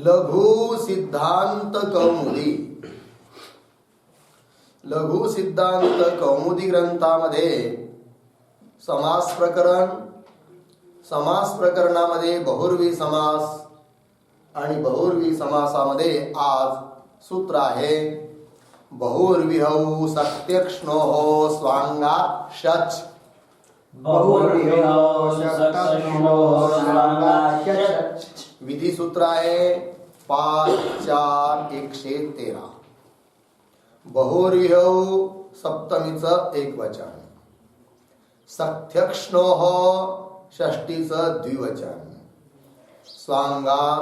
लघु सिद्धांत कौमुदी. लघु सिद्धांत कौमुदी ग्रंथामध्ये समास प्रकरण, समास प्रकरणामध्ये बहुर्वी समास आणि बहुर्वी समासामध्ये आज सूत्र आहे बहुर्विहौ सत्यक्ष्णोः स्वांगात् शच. बहुर्विहौ सत्यक्ष्णोः स्वांगात् शच. विधी सूत्र आहे 5-4-113. बहुर्विहौ सप्तमीचं एक वचन, सत्यक्ष्णोः षष्टीचं द्विवचन, स्वांगात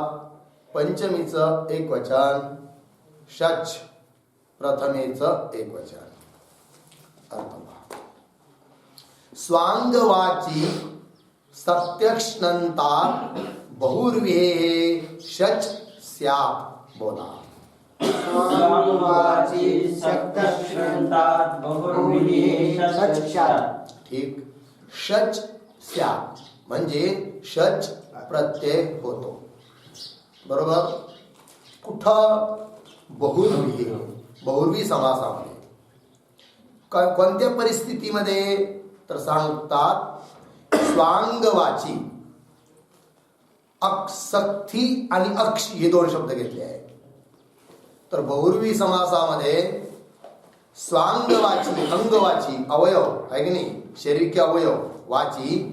पंचमीचं एक वचन, शच प्रथमेचं एक वचन. अर्थ स्वांगवाची सत्यक्ष्णंता बहुर्विहे शच स्यात्. बोला. स्वांगवाची सत्यक्ष्णंता बहुर्विहे शच स्यात्. ठीक. शच स्यात् म्हणजे शच प्रत्यय होतो. बरोबर. कुठं? बहुर्वी. बहुर्वी समासामध्ये. कोणत्या परिस्थितीमध्ये? तर सांगतात स्वांगवाची. सक्थी आणि अक्ष हे दोन शब्द घेतले आहेत. तर बहुर्वी समासामध्ये स्वांगवाची, अंगवाची अवयव आहे की नाही, शरीर के अवयव, वाची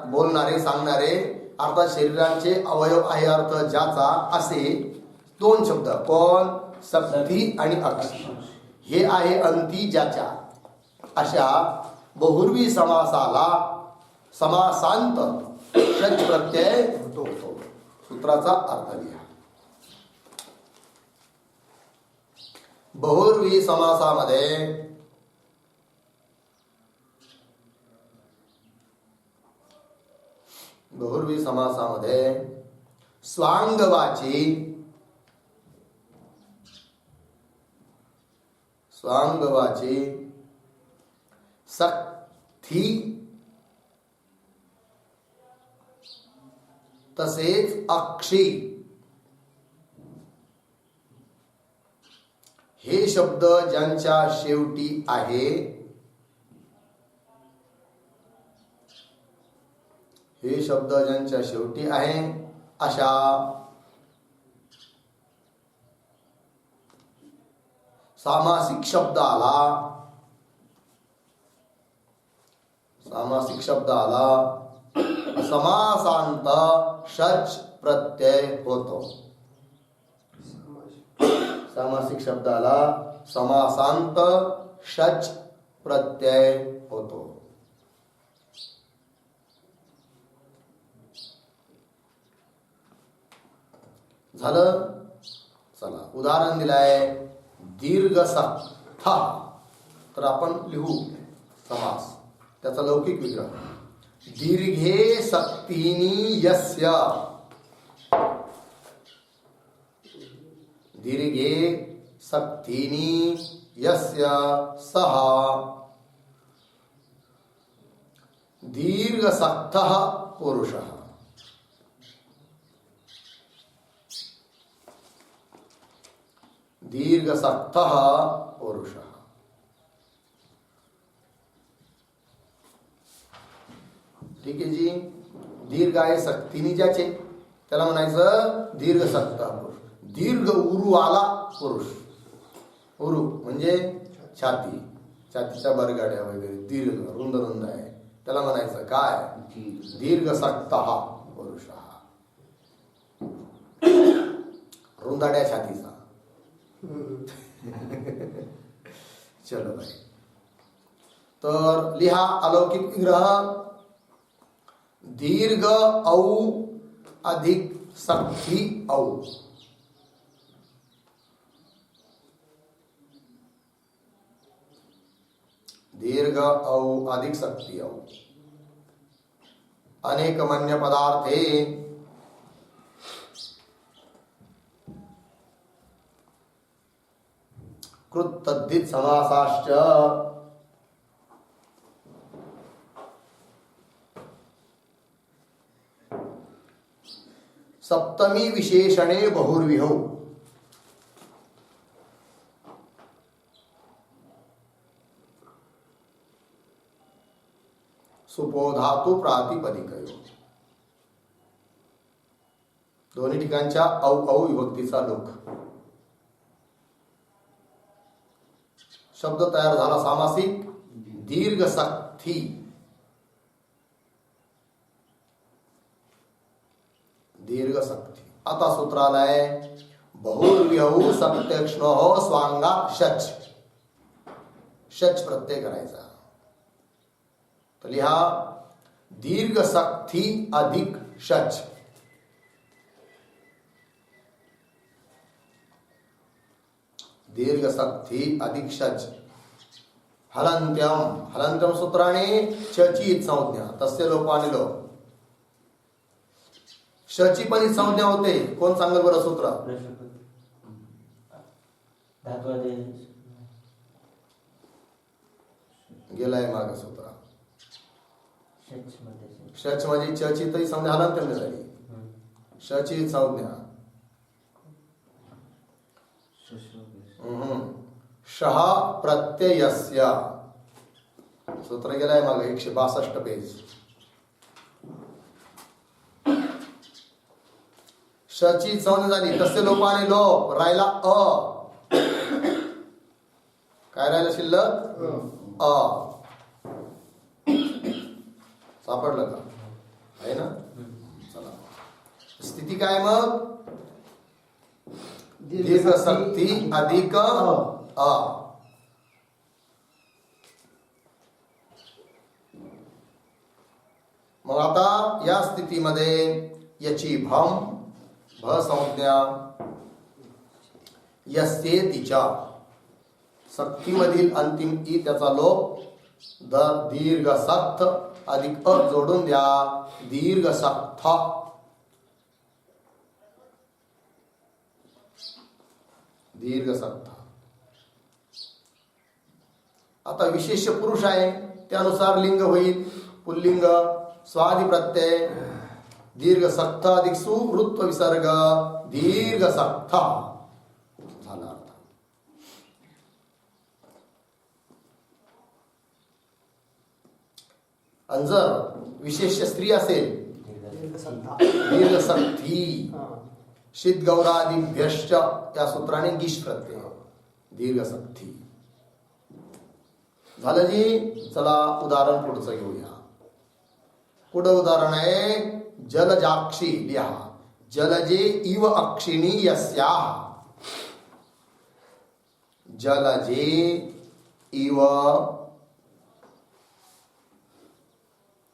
बोलणारे सांगणारे अर्थात शरीराचे अवयव आहे अर्थ ज्याचा, असे दोन शब्द. कोण? सक्थी आणि अक्ष. हे आहे अंती ज्याच्या. अशा बहुर्वी समासाला समासांत शच प्रत्यय होतो. सूत्राचा अर्थ लिहा. बहुर्वी समासामध्ये स्वांगवाची सक्थी तसेच अक्षी हे शब्द ज्यांच्या शेवटी आहे, हे शब्द ज्यांच्या शेवटी आहे अशा सामासिक शब्दाला समासांत शच प्रत्यय होतो. सामासिक शब्दाला समासांत शच प्रत्यय होतो. झालं. चला उदाहरण दिलाय दीर्घ सक्थ. तर आपण लिहू समास, त्याचा लौकिक विग्रह. दीर्घे सक्तीनी यस्य. दीर्घे सक्तीनी यस्य सः दीर्घ सक्तः पुरुषः. दीर्घ सक्तः पुरुषः. ठीक आहे जी. दीर्घ आहे सक्तीनी ज्याचे त्याला म्हणायचं दीर्घ सक्ता पुरुष. दीर्घ उरुवाला पुरुष. उरु म्हणजे छाती, छातीच्या बरगाड्या वगैरे दीर्घ रुंद रुंद आहे त्याला म्हणायचं काय? दीर्घ सक्तः पुरुष. रुंदाड्या छातीचा. चलो भाई. तर लिहा अलौकिक विग्रह. दीर्घ औ अधिक सक्ती औ. दीर्घ औ अधिक सक्ती औ. अनेक मन्य पदार्थे कृत तद्धित समासाश्च सप्तमी विशेषणे बहुर्विहौ. सुपो धातू प्रातिपदिकयो. दोन्ही ठिकाणच्या औ औ विभक्तीचा लोक. शब्द तयार झाला सामासिक दीर्घ सक्ती. दीर्घ सक्ती. आता सूत्रालय बहुर्व्यहू सप्तक्ष्णो स्वांगा शच. शच प्रत्यय करायचा. तर लिहा दीर्घ सक्ती अधिक शच. दीर्घ सक्ती अधिक शच. हलंत्यम. हलंत्यम सूत्राने चची संज्ञा तस्य लोपाने लो. शची पण ही संज्ञा होते. कोण सांगेल बरं सूत्र? गेलाय मागे सूत्र. शच म्हणजे चची तरी संज्ञा हलंत्यम झाली. शची संज्ञा. शहा प्रत्ययस्य. सूत्र गेलाय मागे 162 पेज. शची संज्ञा झाली. तसे लोपाने लोप. राहिला अ. काय राहिलं शिल्लक? अ. सापडलं का? आहे ना? चला. स्थिती काय मग? दीर्घ सक्ती अधिक अ. मग आता या स्थितीमध्ये याची भम भ संज्ञा यस्ये तिच्या सक्तीमधील अंतिम ई त्याचा लोप. दीर्घ सक्त अधिक अ जोडून द्या. दीर्घ सक्त. दीर्घ सक्त. आता विशेष पुरुष आहे त्यानुसार लिंग होईल. पुल्लिंग स्वादि प्रत्यय दीर्घ सक्त अधिक सुवृत्व विसर्ग दीर्घ सक्त झाला अर्थ. आणि जर विशेष स्त्री असेल दीर्घ सक्ती. शीत गौरादिभ्यश्च या सूत्राने गिश प्रत्यय दीर्घ सक्ती झालं जी. चला उदाहरण पुढचं घेऊया. पुढं उदाहरण आहे जलजाक्षी. लिहा जलजे इव अक्षिणी यस्याः. जलजे इव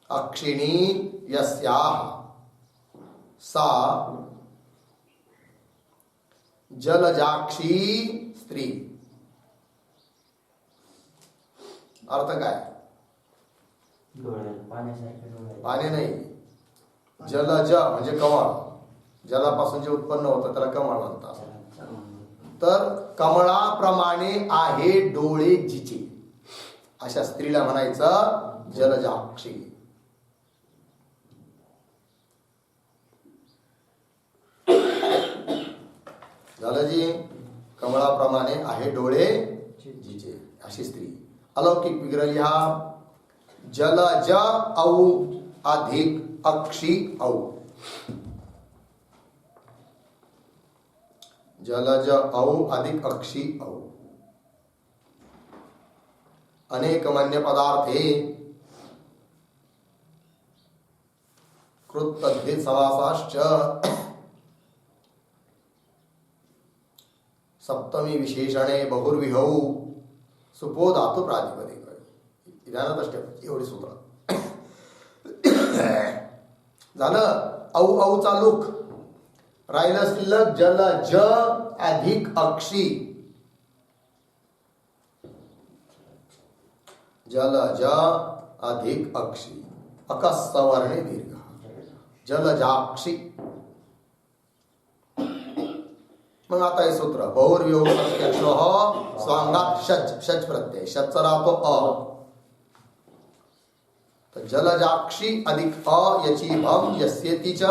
अक्षिणी यस्याः सा जलजाक्षी स्त्री. अर्थ काय? पाणी नाही. जलज म्हणजे कमळ. जलापासून जे उत्पन्न होतं त्याला कमळ म्हणतात. तर कमळाप्रमाणे आहे डोळे जिचे अशा स्त्रीला म्हणायचं जलजाक्षी. झालं जी. कमळाप्रमाणे आहे डोळे जिचे अशी स्त्री. अलौकिक विग्रह लिहा जलज औ अधिक अक्षी औ. जलज औ अधिक अक्षी औ. अनेक मन्य पदार्थे कृत तद्धित समासाश्च सप्तमी विशेषणे बहुर्विहौ सुपो धातु प्रातिपदिक. ध्यानात ठेव एवढी सूत्र. झालं. औ औचा लुक. राहिलं शिल्लक जल ज अधिक अक्षी. जल ज अधिक अक्षी. अकस्वर्णे दीर्घ जलजाक्षी. मग आता हे सूत्र बहुर्विहौ सप्तक्ष्णः स्वांगात शच. शच प्रत्यय शच राहतो अ. तर जलजाक्षी अधिक अ याची भम यस्येतीच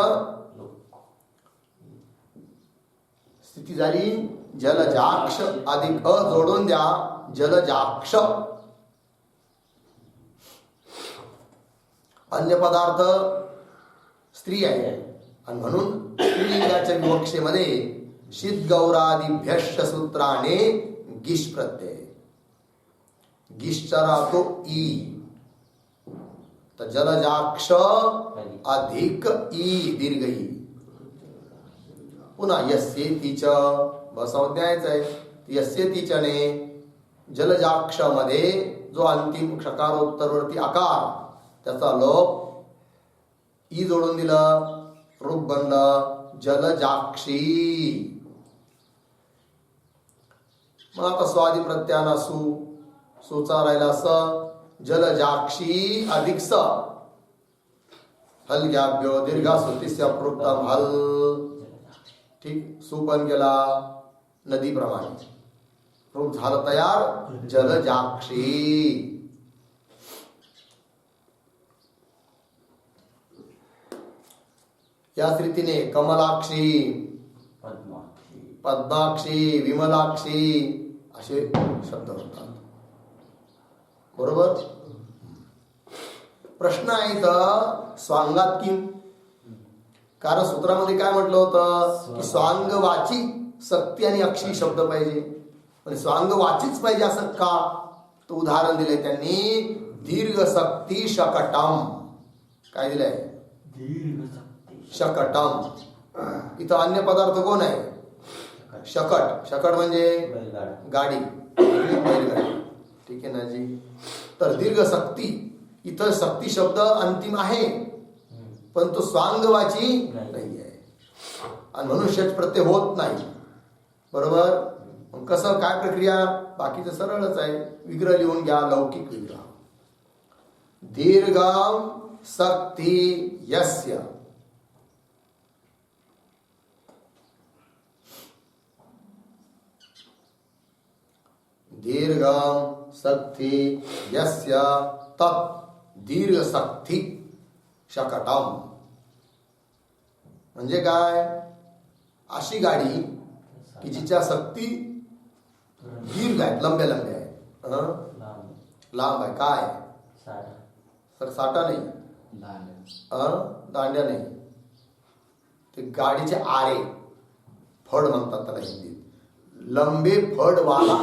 किती झाली? जलजाक्ष अधिक अ जोडून द्या, जलजाक्ष. अन्य पदार्थ स्त्री आहे आणि म्हणून स्त्रीलिंगाच्या विवक्षेमध्ये शीत गौरादिभ्यश्च सूत्राने गिश प्रत्यय. गिशचा राहतो ई, तर जलजाक्ष अधिक ई दीर्घ ई. पुन्हा यस्येतीच बसवून द्यायचं आहे. यस्येतीचने जलजाक्ष मध्ये जो अंतिम षकारोत्तरवर्ती आकार त्याचा लोप ई जोडून दिलं, रूप बनलं जलजाक्षी. मग आता स्वादी प्रत्याना सुचा राहिला स, जलजाक्षी अधिक स. हलग्याभ्यो दीर्घा सुतीस्य प्रोक्तम हल. ठीक, सुपन गेला नदीप्रमाणे, रूप झालं तयार जलजाक्षी. याच रीतीने कमलाक्षी, पद्माक्षी, विमलाक्षी असे शब्द होतात. बरोबर. प्रश्न आहे इथं स्वांगात किम. कारण सूत्रामध्ये काय म्हटलं होतं की स्वांगवाची सक्ती आणि अक्षी शब्द पाहिजे, पण स्वांगवाचीच पाहिजे असं का? तर उदाहरण दिले त्यांनी, दीर्घ सक्ती शकटम. काय दिलंय? शकटम. इथं अन्य पदार्थ कोण आहे? शकट. शकट म्हणजे गाडी, बैलगाडी. ठीक आहे ना जी. तर दीर्घ सक्ती, इथं सक्ती शब्द अंतिम आहे पण तो स्वांगवाची नाही आहे आणि म्हणून षट प्रत्यय होत नाही. बरोबर. मग कसं, काय प्रक्रिया? बाकीचं सरळच आहे. विग्रह लिहून घ्या, लौकिक विग्रह. दीर्घम सक्ती यस्य. दीर्घम सक्ती यस्य तत् दीर्घ सक्ती शकटम. म्हणजे काय? अशी गाडी की जिच्या सक्ती दीर्घ आहेत, लंब्या लंब्या आहेत. लांब आहे. काय? तर साठा नाही, दांड्या नाही. ते गाडीचे आरे, फड म्हणतात त्याला हिंदीत. लंबे फड वाला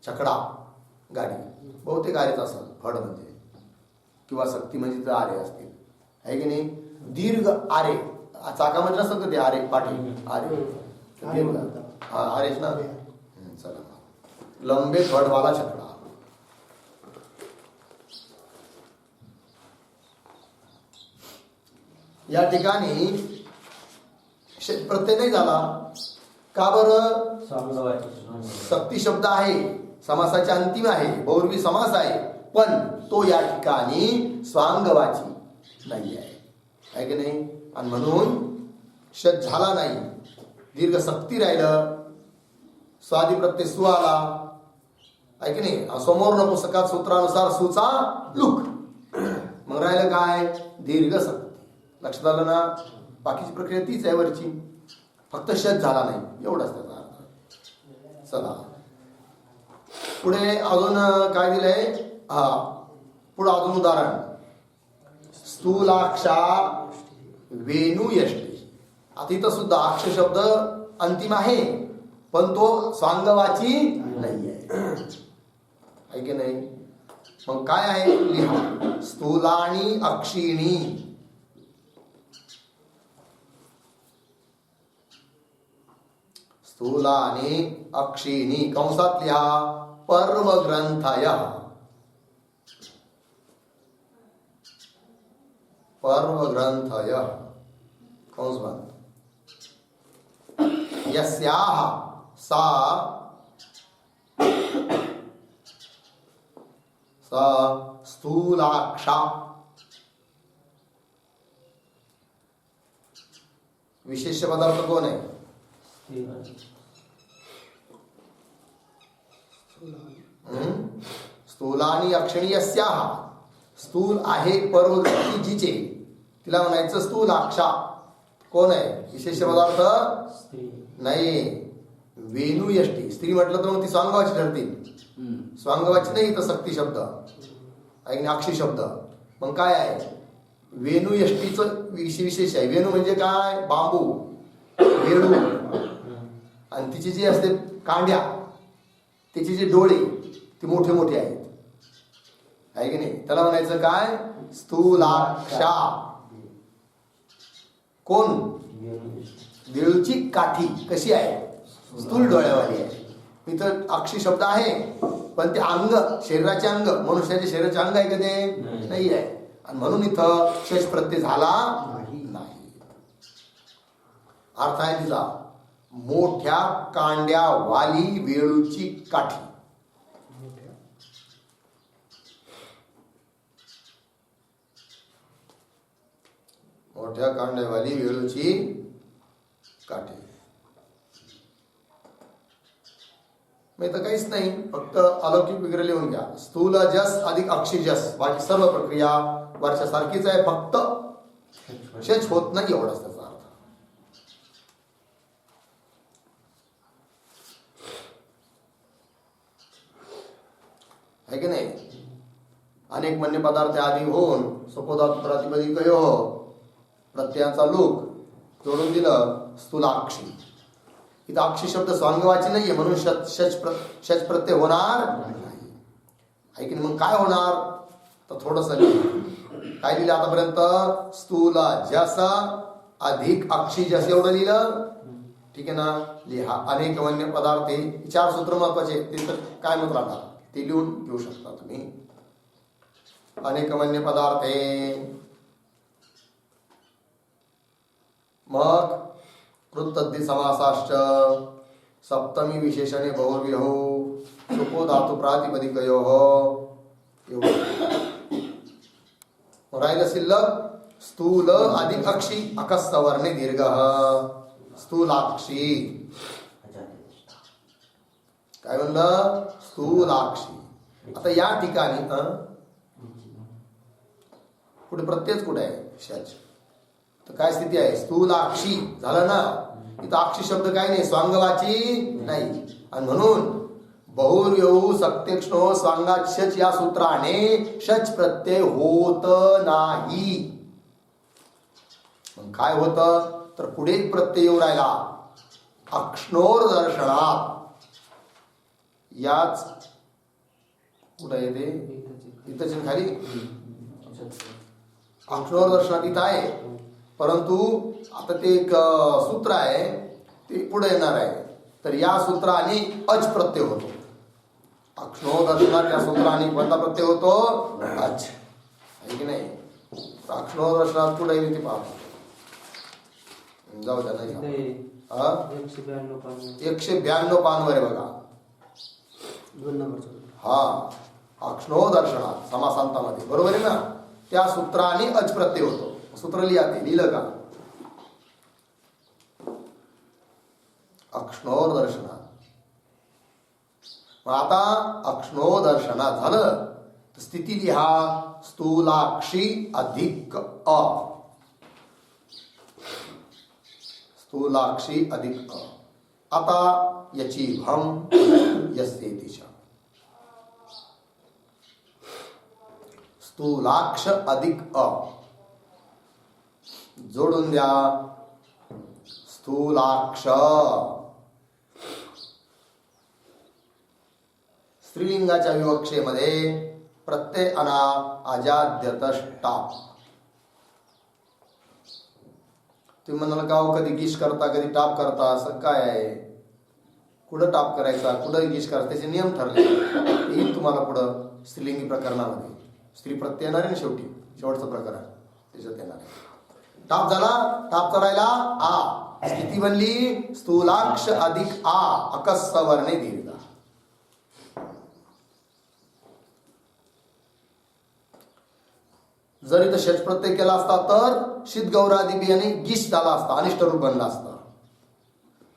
छकडा गाडी. बहुतेक आरेच असतात फड म्हणजे, किंवा सक्ती म्हणजे आरे असतील, आहे की नाही. दीर्घ आरे, चाकामध्ये नसतं ते आरे, पाठी आरे, आरेच ना. चला, लंबे फडवाला छकडा. या ठिकाणी प्रत्यय नाही झाला. का बरं? सक्ती शब्द आहे, समासाच्या अंतिम आहे, बहुर्वी समास आहे, पण तो या ठिकाणी स्वांगवाची नाही आहे की नाही. आणि म्हणून षट झाला नाही, दीर्घ सक्ती राहिलं, स्वादी प्रत्यय सु आला, आहे की नाही. समोर न पुस्तकात सूत्रानुसार सुचा लुक. मग राहिलं काय? दीर्घ सक्ती. लक्षात आलं ना. बाकीची प्रक्रिया तीच आहे वरची, फक्त षट झाला नाही एवढंच त्याचा अर्थ. चला पुढे अजून काय दिलंय? पुढे अजून उदाहरण. स्थूलाक्षा वेणू यष्टी. आता इथं सुद्धा अक्ष शब्द अंतिम आहे पण तो स्वांगवाची नाही आहे की नाही. मग काय आहे? लिहा. स्थूलानी अक्षिणी. स्थूलानी अक्षिणी कंसात लिहा. पर्व ग्रंथय. पर्व ग्रंथय कंस बंद. यस्याः सा स्थूलाक्षा. विशेष पदार्थ कोण आहे? स्थूलानी अक्षणी यस्याः. स्थूल आहे पर्वती जिचे, तिला म्हणायचं स्थूलाक्षा. कोण आहे विशेष पदार्थ स्त्री. नाही. वेणू यष्टी स्त्री म्हटलं तर मग ती स्वांगवाची ठरतील. स्वांगवाची नाही तर सक्ती शब्द आणि अक्षी शब्द. मग काय आहे वेणू यष्टीचं विशेष आहे. वेणू म्हणजे काय बांबू वेणू आणि तिची जी असते कांड्या तिचे जे डोळे ते मोठे मोठे आहेत आहे की नाही. त्याला म्हणायचं काय स्थूलाक्षा. कोण वेळूची काठी कशी आहे स्थूल डोळ्यावाली आहे. इथं अक्षी शब्द आहे पण ते अंग शरीराचे अंग मनुष्याचे शरीराचे अंग आहे का ते नाही आहे आणि म्हणून इथं शेष प्रत्यय झाला नाही. अर्थ आहे तिचा मोठ्या कांड्या वाली वेळूची काठी. मोठ्या कांड्यावाली वेळूची काठी. मग इथं काहीच नाही फक्त अलौकिक वगैरे लिहून घ्या. स्थूल जस अधिक अक्षी जस बाकी सर्व प्रक्रिया वरच्या सारखीच आहे फक्त शेच होत नाही एवढाच त्याचा अर्थ. है की नाही. अनेक मन्य पदार्थ आधी होऊन सपोधातू प्रातिपदिकयो प्रत्ययांचा लोक जोडून दिलं स्थूलाक्षी. इथं अक्षी शब्द स्वांगवाची नाहीये म्हणून शच प्रत्यय होणार नाही. आहे की नाही. मग काय होणार तर थोडस काय लिहिलं आतापर्यंत स्थूल जस अधिक अक्षी जस एवढं लिहिलं ठीक आहे ना. लिहा अनेक वन्य पदार्थ हे 4 सूत्र महत्वाचे ते तर काय मत राहणार ते लिहून घेऊ शकता तुम्ही. अनेक वन्य पदार्थ मग कृतद्धी समासाश्च सप्तमी विशेषणे बहुर्व्यहो सुपो धातु प्रातिपदिकयो राहिलं शिल्लक स्थूल अधिक अक्षी अकस्वर्णे दीर्घ स्थूलाक्षी. काय म्हणलं स्थूलाक्षी. आता या ठिकाणी कुठे प्रत्ययच कुठे आहे शच तर काय स्थिती आहे स्थूलाक्षी झालं ना. इथं अक्षी शब्द काय नाही स्वांगवाची नाही आणि म्हणून बहुर्यौ सक्तेक्ष्णो स्वांगात शच या सूत्राने शच प्रत्यय होत नाही. मग काय होत तर पुढे एक प्रत्यय येऊ राहिला अक्ष्णोर दर्शनात. याच कुठं येते इथंच खाली अक्ष्णोर दर्शनात इथं आहे परंतु आता ते एक सूत्र आहे ते पुढे येणार आहे तर या सूत्राने अच प्रत्यय होतो. अक्ष्णो दर्शनात या सूत्राने कोणता प्रत्यय होतो अच आहे की नाही. अक्ष्णो दर्शनात पुढे येईल ते पाहतो. जाऊ द्या नाही 192 पानवर आहे बघा 2 नंबर. हा अक्ष्णो दर्शनात समासांतामध्ये बरोबर आहे ना. त्या सूत्राने अच प्रत्यय होतो. सूत्र लिहा ते लिहिलं का अक्ष्णोर दर्शनात. मग आता अक्ष्णो दर्शनात झालं तर स्थिती लिहा स्थूलाक्षी अधिक अ. स्थूलाक्षी अधिक अ. आता याची भम यस्ते दिशा स्थूलाक्ष अधिक अ जोडून द्या स्थूलाक्ष. स्त्रीलिंगाच्या विवक्षेमध्ये प्रत्यय अना अजाद्यतष्टाप. तुम्ही म्हणाल का कधी गिश करता कधी टाप करता असं काय आहे. कुठं टाप करायचा कुठं गिश करायचा त्याचे नियम ठरले येईल तुम्हाला पुढं. स्त्रीलिंगी प्रकरणामध्ये स्त्री प्रत्यय येणार आहे शेवटी शेवटचं प्रकरण त्याच्यात येणार आहे. टाप झाला टाप करायला आ स्थिती बनली स्थूलाक्ष अधिक आ अकस्वर्णे दीर्घ. जर इथं शच प्रत्यय केला असता तर शीत गौरादी बियाणे गिश झाला असता अनिष्ट रूप बनला असता.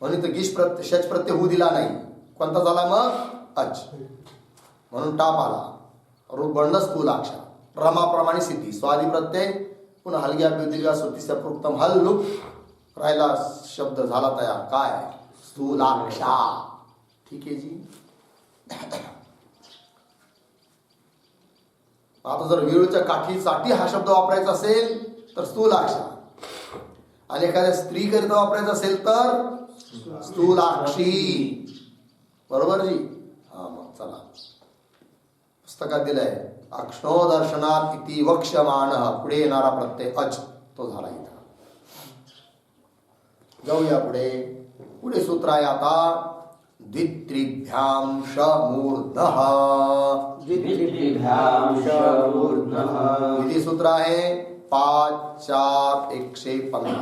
म्हणून इथं गिश प्रत्यय शच प्रत्यय होऊ दिला नाही. कोणता झाला मग अच म्हणून टाप आला रूप बनलं स्थूलाक्ष. रमाप्रमाणे सिद्धी स्वादी प्रत्यय पुन्हा हलग्या दीर्घा सुतीच्या प्रोक्तम हल लुक राहिला शब्द झाला तयार काय स्थूलाक्षा. ठीक आहे जी. आता जर वेळूच्या काठीसाठी हा शब्द वापरायचा असेल तर स्थूलाक्षा, आणि एखाद्या स्त्री करिता वापरायचा असेल तर स्थूलाक्षी. बरोबर जी. हा मग चला पुस्तकात दिलंय अक्ष्णो दर्शनात इति वक्ष्यमाण, पुढे येणारा प्रत्यय अच तो झाला इथं. जाऊया पुढे. पुढे सूत्र आहे आता द्वित्रिभ्याम शमूर्धः. द्वित्रिभ्याम शमूर्धः. किती सूत्र आहे 5 4 115.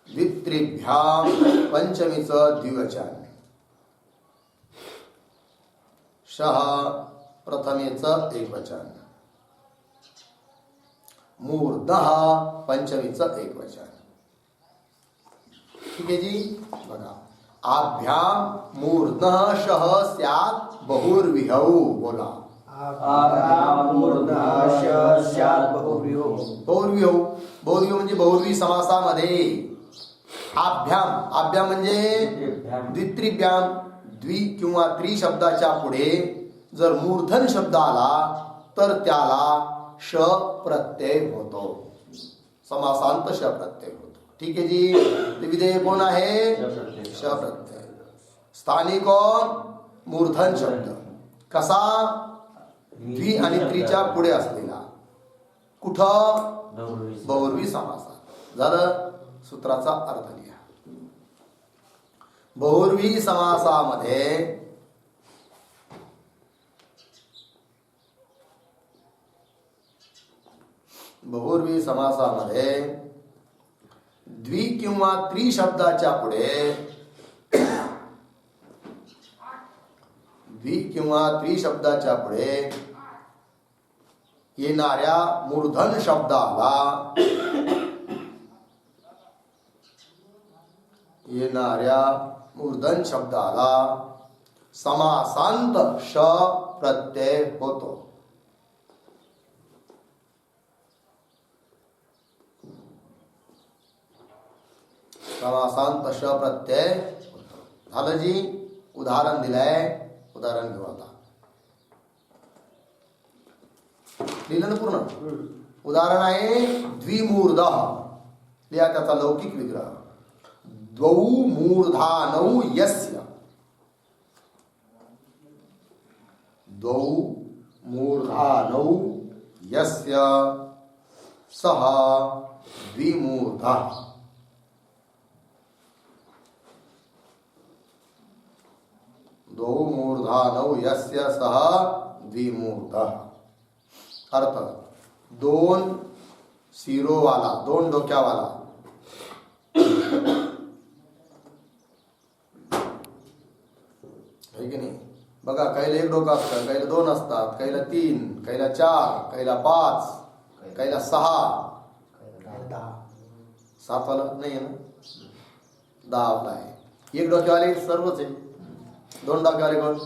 द्वित्रिभ्याम पंचमीचं द्विवचन, शः प्रथमेचं एकवचन, मूर्धः पंचमीचं एकवचन. ठीक आहे जी. बघा आभ्याम मूर्धः शः स्यात् बहुर्विहौ. बोला आभ्याम मूर्धः शः स्यात् बहुव्रीहौ. बहुर्विहौ. बहुर्विहौ म्हणजे बहुर्वी समासामध्ये. आभ्याम आभ्याम म्हणजे द्वित्रिभ्याम, द्वि किंवा त्रि शब्दाच्या पुढे जर मूर्धन शब्द आला तर त्याला श प्रत्यय होतो, समासांत श प्रत्यय होतो. ठीक आहे जी. ते विधेय कोण आहे श प्रत्यय. स्थानिक कोण मूर्धन शब्द कसा द्वि आणि त्रिच्या पुढे असलेला. कुठं बहुर्वी समासात. झालं सूत्राचा अर्थ लिहा. बहुर्वी समासामध्ये द्वि किंवा त्रि शब्दाच्या पुढे येणाऱ्या मूर्धन शब्दाला समासांत श प्रत्यय होतो. समासांत श प्रत्यय होतो. झालं जी. उदाहरण दिलंय, उदाहरण घेऊ आता. लिहिलं ना पूर्ण. उदाहरण आहे द्विमूर्धः. लिहा त्याचा लौकिक विग्रह. द्वौ मूर्धानौ यस्य. द्वौ मूर्धानौ यस्य सः द्विमूर्धः. द्वौ मूर्धानौ यस्य सः द्विमूर्धः. अर्थ दोन शिरोवाला, दोन डोक्यावाला. है की नाही. बघा काहीला एक डोकं असतं, काहीला दोन असतात, काहीला 3, काहीला 4, काहीला 5, काहीला 6, 7 वाला नाही आहे ना, 10 वाला आहे. एक डोक्यावाले सर्वच आहे. दोन डोक्यावाले कोण?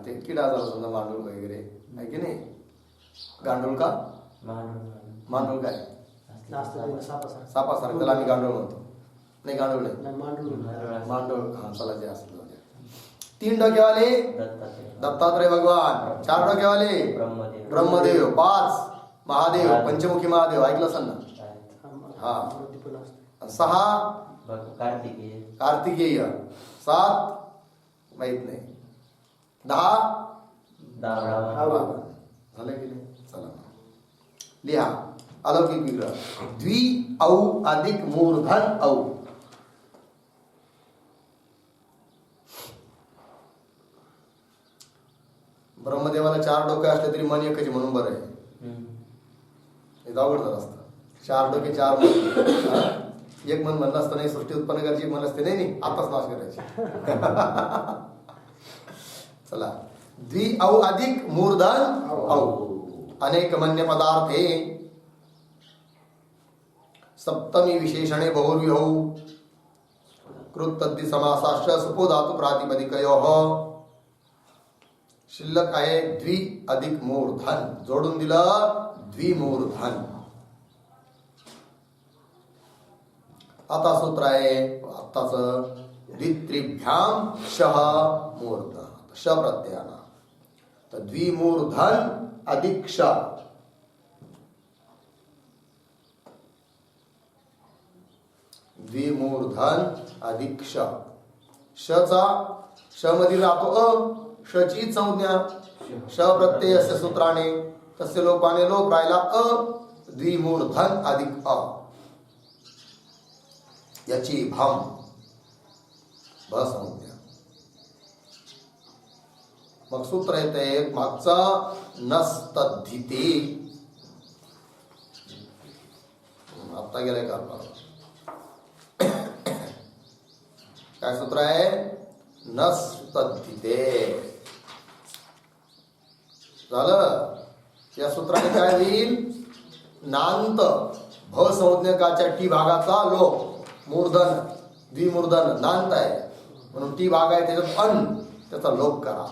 ते किडा झाला समजा, मांडूळ वगैरे आहे की नाही. गांडूळ का मांडूळ काय सापासारखं त्याला आम्ही गांडूळ म्हणतो. नाही गांडूळ नाही, मांडूळ. हा चला जे असलं. 3 डोक्यावाले दत्तात्रय भगवान, 4 डोक्यावाले ब्रह्मदेव, 5 महादेव, पंचमुखी महादेव ऐकलं असेल ना. हा 6 कार्तिकेय, 7 माहित नाही, 10 झालं की नाही. चला लिहा अलौकिक विग्रह. द्वि औ अधिक मूर्धन औ. ब्रह्मदेवाला 4 डोके असले तरी मन एकच म्हणून बरं आहे. हे अवघड झालं असतं. 4 डोके 4 मन. एक मन म्हणलं असतं नाही सृष्टी उत्पन्न करायची, मन असते नाही आताच नाश करायची. चला द्वि औ अधिक मूर्धन औ. अनेक मन्य पदार्थे सप्तमी विशेषणे बहुर्विहौ कृत तद्दि समासाश्च सुपो धातु प्रातिपदिकयोः. शिल्लक आहे द्वि अधिक मूर्धन, जोडून दिलं द्विमूर्धन. आता सूत्र आहे आत्ताच द्वित्रिभ्याम शह मूर्ध श प्रत्ययाना तर द्विमूर्धन अधिक श द्विमूर्धन अधिक श शचा श मध्ये राहतो शची संज्ञा श प्रत्ययस्य सूत्राने तस्य लोपाने लोप राहिला द्विमूर्धन अधिक याची भम भ संज्ञा मग सूत्र येते मागचा नस्तद्धिते आता गेलाय का काय सूत्र आहे नस्तद्धिते झालं या सूत्राने काय होईल नांत भ संज्ञकाच्या टी भागाचा लोप मूर्धन द्विमूर्धन नांत आहे म्हणून टी भाग आहे त्याच्यात अन त्याचा लोप करा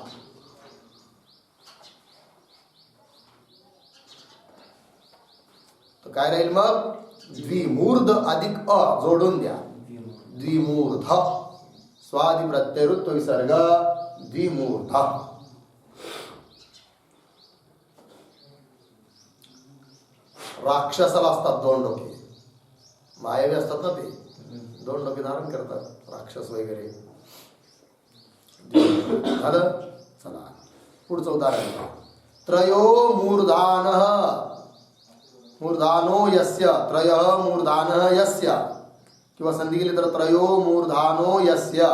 तर काय राहील मग द्विमूर्ध अधिक अ जोडून द्या द्विमूर्ध स्वादि प्रत्ययरुत्व विसर्ग द्विमूर्ध राक्षसाला असतात दोन डोके मायावी असतात ना ते दोन डोके धारण करतात राक्षस वगैरे झालं चला पुढचं उदाहरण त्रयो मूर्धान मूर्धानो यस्य त्रय मूर्धान यस्य किंवा संधी गेली तर त्रयो मूर्धानो यस्य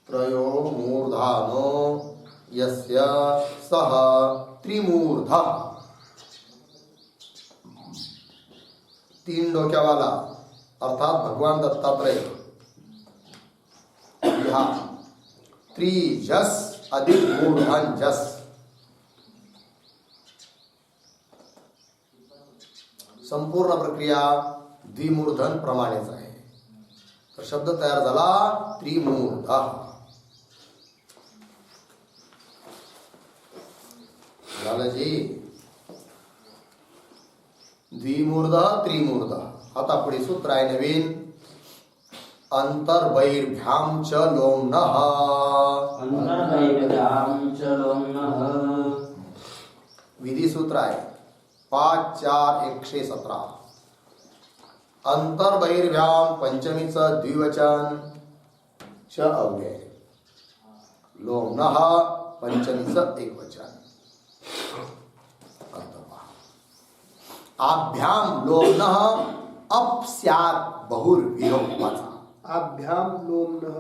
त्रयो मूर्धानो यस्य सह त्रिमूर्ध तीन डोक्यावाला अर्थात भगवान दत्तात्रय हा त्रिजस अधिक मूर्धन जस संपूर्ण प्रक्रिया द्विमूर्धन प्रमाणेच आहे तर शब्द तयार झाला त्रिमूर्ध झालं जी द्विमूर्ध त्रिमूर्ध आता पुढे सूत्र आहे नवीन अंतर्बहिर्भ्याम च लोम्नः अंतर्बहिर्भ्याम च लोम्नः विधी सूत्र आहे 5-4-117 अंतर्बहिर्भ्याम पंचमीचं द्विवचन च अव्यय लोम्नः पंचमीचं एकवचन आभ्याम लोम्नः अप स्यात् बहुर्विरोपाचा आभ्याम लोम्नः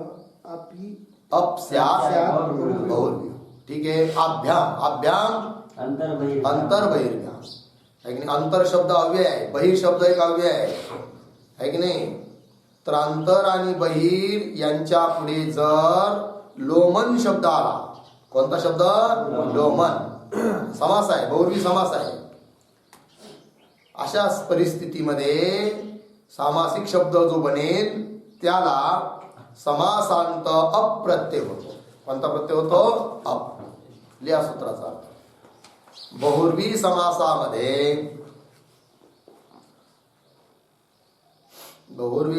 अपि अप स्यात् बहुर्विरोह ठीक आहे आभ्याम अंतर्बहिर्भ्याम है की नाही अंतर शब्द अव्यय आहे बहिर शब्द एक अव्यय आहे की नाही तर अंतर आणि बहिर यांच्या पुढे जर लोमन शब्द आला कोणता शब्द लोमन समास आहे बहुर्वी समास आहे अशा परिस्थितीमध्ये सामासिक शब्द जो बनेल त्याला समासांत अप्रत्यय होतो कोणता प्रत्यय होतो अप लिहा सूत्राचा अर्थ बहुर्वी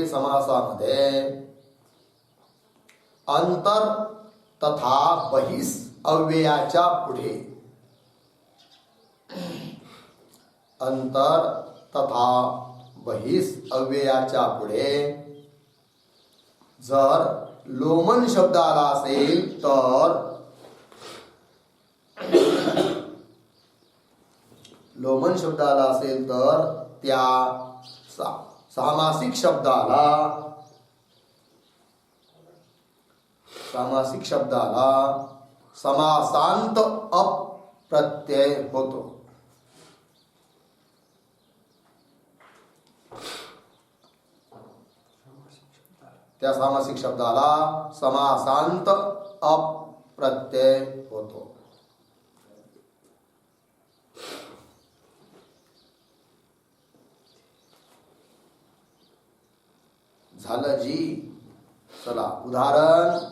समासामध्ये अंतर तथा बहिस अव्ययाच्या पुढे अंतर तथा बहिस अव्ययाच्या पुढे जर लोमन शब्द आला असेल तर लोमन शब्द आला असेल तर त्या सामासिक शब्दाला समासांत अप्रत्यय होतो त्या सामासिक शब्दाला समासांत अप्रत्यय होतो झालं जी चला उदाहरण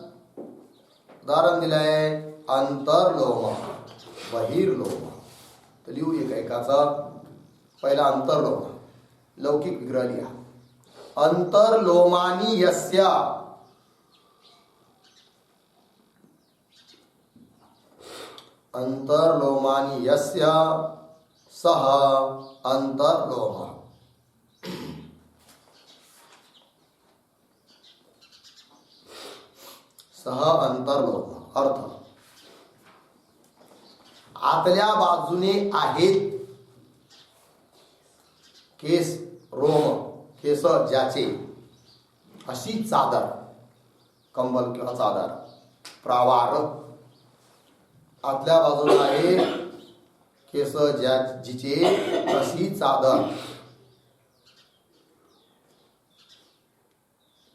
दिलंय अंतर्लोम बहिर्लोम तर लिहू एकाचा पहिला अंतर्लोम लौकिक विग्रह लिहा. अंतर्लोमानी यस्य, अंतर्लोमानी यस्य सह अंतर्लोम. सह अंतर्लोम अर्थ आतल्या बाजूने आहेत केस, रोम, केस ज्याचे, अशी चादर, कंबल किंवा चादर, प्रावार. आतल्या बाजूला आहे केस ज्या जिचे, अशी चादर.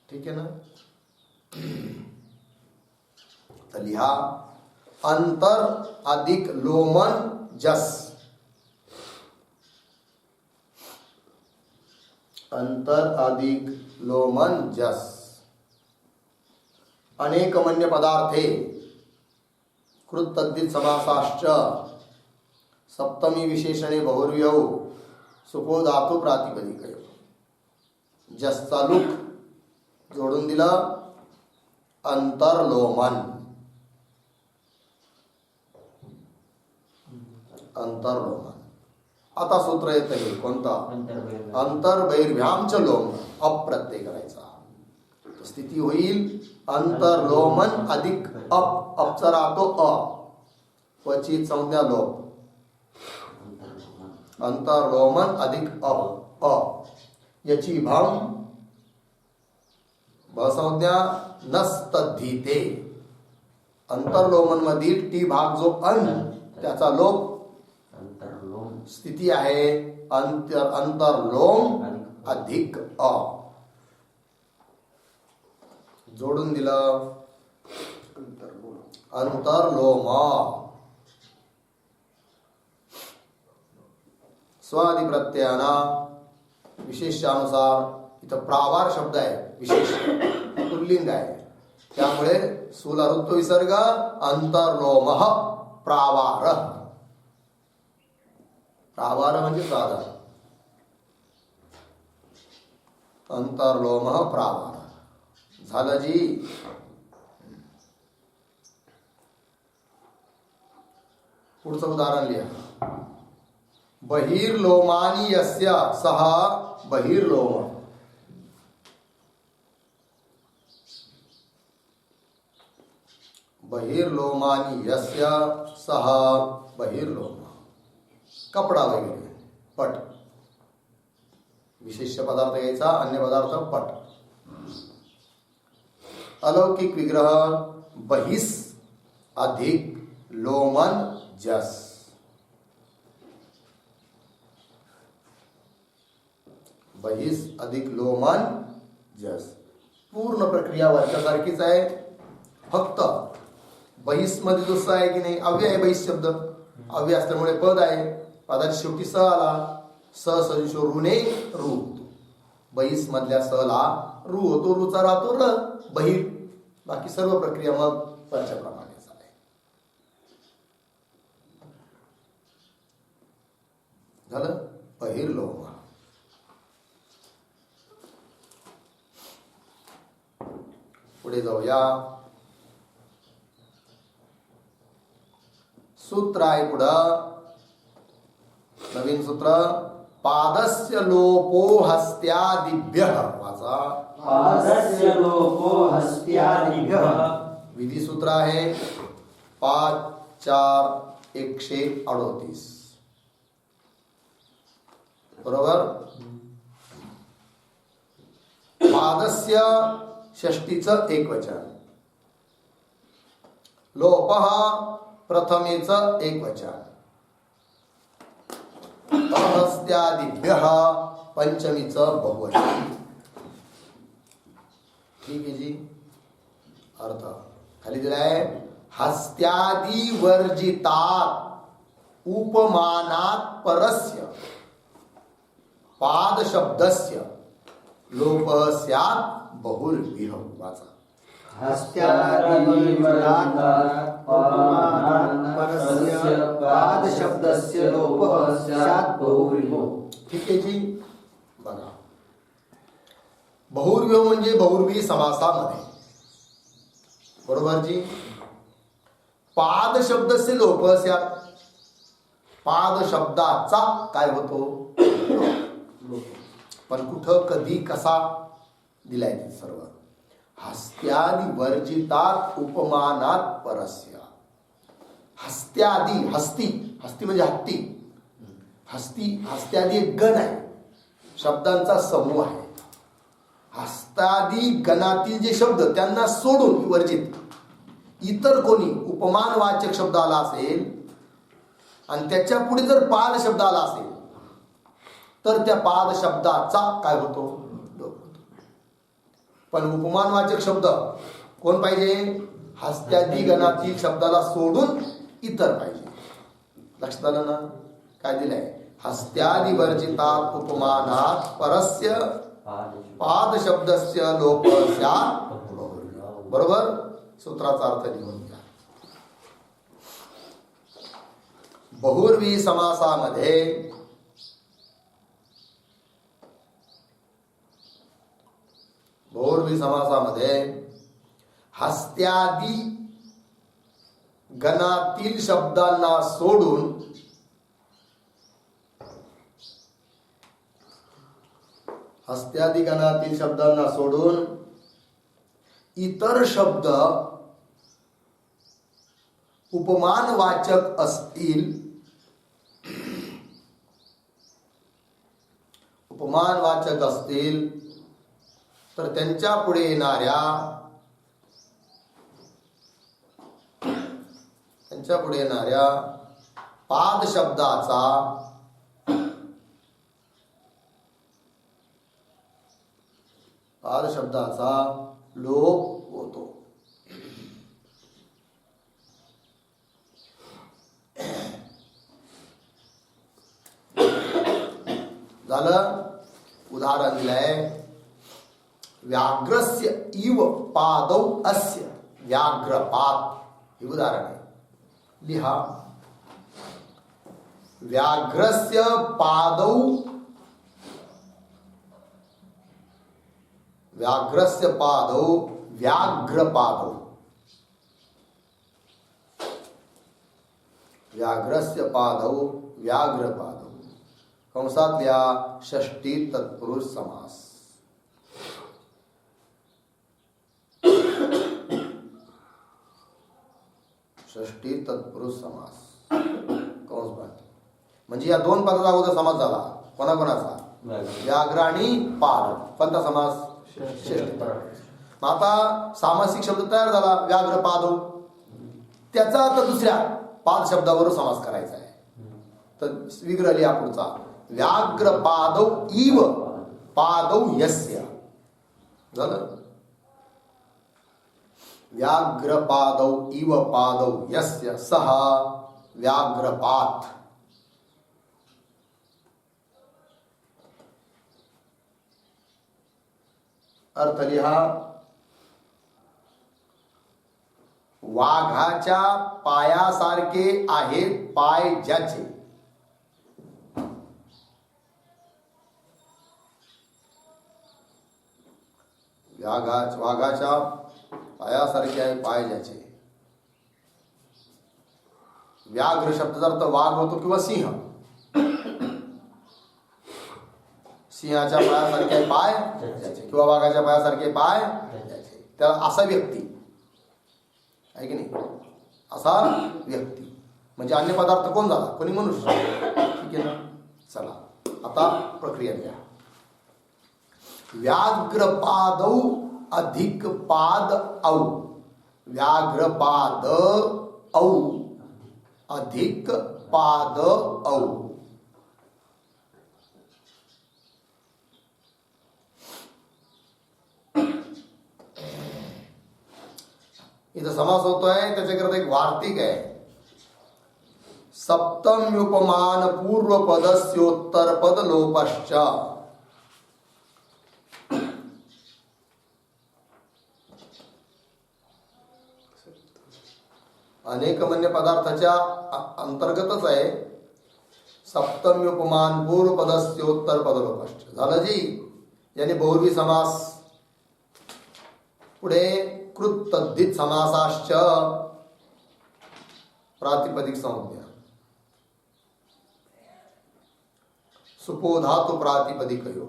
ठीक आहे ना. तर लिहा अंतर अधिक लोमन जस. अंतर अधिक लोमन जस. अनेक मन्य पदार्थे कृत समासाश्च सप्तमी विशेषणे बहुर्व्यौ सुपो धातु प्रातिपदिकयो. जसचा लूक जोडून दिलं अंतर्लोमन. अंतर्लोमन. आता सूत्र येत आहे कोणतं? अंतर्बहिर्भ्यामच लोम. अप्रत्यय करायचा. स्थिती होईल अंतर्लोमन अधिक अप. अपचा राहतो अ, क्वचित संज्ञा लोप. अंतर्लोमन अधिक अप अ. याची भम संज्ञा नस्तद्धीते. अंतर्लोमन मधील टी भाग जो अन, त्याचा लोप स्थिती आहे अंतर्लोम अधिक अ. जोडून दिलं अंतर्लोम. स्वादि प्रत्ययाना विशेषानुसार इथं प्रावार शब्द आहे, विशेष पुल्लिंग आहे, त्यामुळे स्थूल ऋत्व विसर्ग अंतर्लोम प्रावार. प्रावार म्हणजे चादर. अंतर्लोम प्रावार झालं जी. पुढचं उदाहरण लिहा. बहिर्लोमानी यस्य सह बहिर्लोम. बहिर्लोमानी यस्य सह बहिर्लोम. कपडा वगैरे, पट. विशेष पदार्थ घ्यायचा, अन्य पदार्थ पट. अलौकिक विग्रह बहिस अधिक लोमन जस. बहिस अधिक लोमन जस. पूर्ण प्रक्रिया वर्षासारखीच आहे, फक्त बहिस मध्ये दुसरा आहे की नाही, अव्यय आहे बहिस शब्द. अव्यय असल्यामुळे पद आहे, पदाच्या शेवटी स आला. स सदिशो ऋणे रू. बहिस मधल्या स ला रू होतो, रूचा राहतो र बहिर. बाकी सर्व प्रक्रिया मग पंचप्रमाणेच आहे. झालं बहिर्लोम. पुढे जाऊया. सूत्र आहे पुढं, नवीन सूत्र. पादस्य लोपो हस्त्यादिभ्यः. वाचा. पादस्य लोपो हस्त्यादिभ्यः. विधी सूत्र आहे 5-4-138. बरोबर. पादस्य षष्टीचं एकवचन, लोपः प्रथमेचं एकवचन, अहस्त्यादिभ्यः पंचमीचं बहुवचन. ठीक आहे जी. अर्थ खाली दिलाय. हस्त्यादि वर्जितात उपमानात परस्य पाद शब्दस्य लोपः स्यात् बहुर्विह. वाचा. हस्त्यादि वर्जितात उपमानात् परस्य पाद शब्दस्य लोपः स्यात् बहुव्रीहो. ठीक आहे जी. बघा, बहुर्व्यय म्हणजे बहुर्वी समासामध्ये, बरोबर जी. पाद शब्द से लोप स्यात्, पाद शब्दाचा काय होतो, पण कुठं कधी कसा दिलाय ते सर्व. हस्त्यादि वर्जितात उपमानात परस्य. हस्त्यादि, हस्ती, हस्ती म्हणजे हत्ती, हस्त्यादि एक गण आहे, शब्दांचा समूह आहे. हस्तादी गणातील जे शब्द त्यांना सोडून वर्जित इतर कोणी उपमानवाचक शब्द आला असेल आणि त्याच्या पुढे जर पाद शब्द आला असेल तर त्या पाद शब्दाचा काय होतो, लोप होतो. पण उपमानवाचक शब्द कोण पाहिजे, हस्त्यादी गणातील शब्दाला सोडून इतर पाहिजे. लक्षात आलं ना, काय दिलंय, हस्त्यादि वर्जितात उपमानात परस्य पाद शब्दस्य लोप स्यात्. बरोबर, सूत्राचा अर्थ लिहून घ्या. बहुर्वी समासामध्ये हस्त्यादी गणातील शब्दांना सोडून इतर शब्द उपमानवाचक असतील तर त्यांच्या पुढे येणाऱ्या पाद शब्दाचा लोप होतो. झालं. उदाहरण दिलंय, व्याघ्रस्य इव पादौ अस्य, व्याघ्रपाद हे उदाहरण आहे. लिहा, व्याघ्रस्य पादौ, व्याघ्रपादौ, कंसात लिहा षष्ठी तत्पुरुष समास. कंस बांध. म्हणजे या दोन पदाचा अगोदर समास झाला. कोणाकोणाचा, व्याघ्र आणि पाद. कोणता समास, षष्ठी. मग आता सामासिक शब्द तयार झाला, व्याघ्रपादौ. त्याचा आता दुसऱ्या पाद शब्दावर समास करायचा आहे. तर विग्रह लिहा पुढचा, व्याघ्रपादौ इव पादौ यस्य. झालं. व्याघ्रपादौ इव पादौ यस्य सः व्याघ्रपात्. अर्थ लिहा, वाघाच्या पायासारखे आहेत पाय ज्याचे. वाघाच्या पायासारखे आहे पाय ज्याचे. व्याघ्र शब्दाचा अर्थ वाघ होतो किंवा सिंह. सिंहाच्या पायासारखे आहे पाय ज्याचे किंवा वाघाच्या पायासारखे पाय ज्याचे. त्याला असा व्यक्ती आहे की नाही, असा व्यक्ती म्हणजे अन्य पदार्थ कोण झाला, कोणी मनुष्य. ठीक आहे ना. चला आता प्रक्रिया घ्या. व्याघ्रपादौ अधिक पाद औ, व्याघ्रपाद औ अधिक पाद औ. इथं समास होतोय, त्याच्याकरता एक वार्तिक आहे. सप्तम्युपमान पूर्व पदस्योत्तर पद लोपश्च. अनेक मन्य पदार्थाच्या अंतर्गतच आहे. सप्तमी उपमान पूर्वपदस्य उत्तर पदलोपश्च झालं जी. याने बहुर्वी समास. पुढे कृत तद्धित समासाश्च प्रातिपदिक संज्ञा. सुपो धातु प्रातिपदिकयो.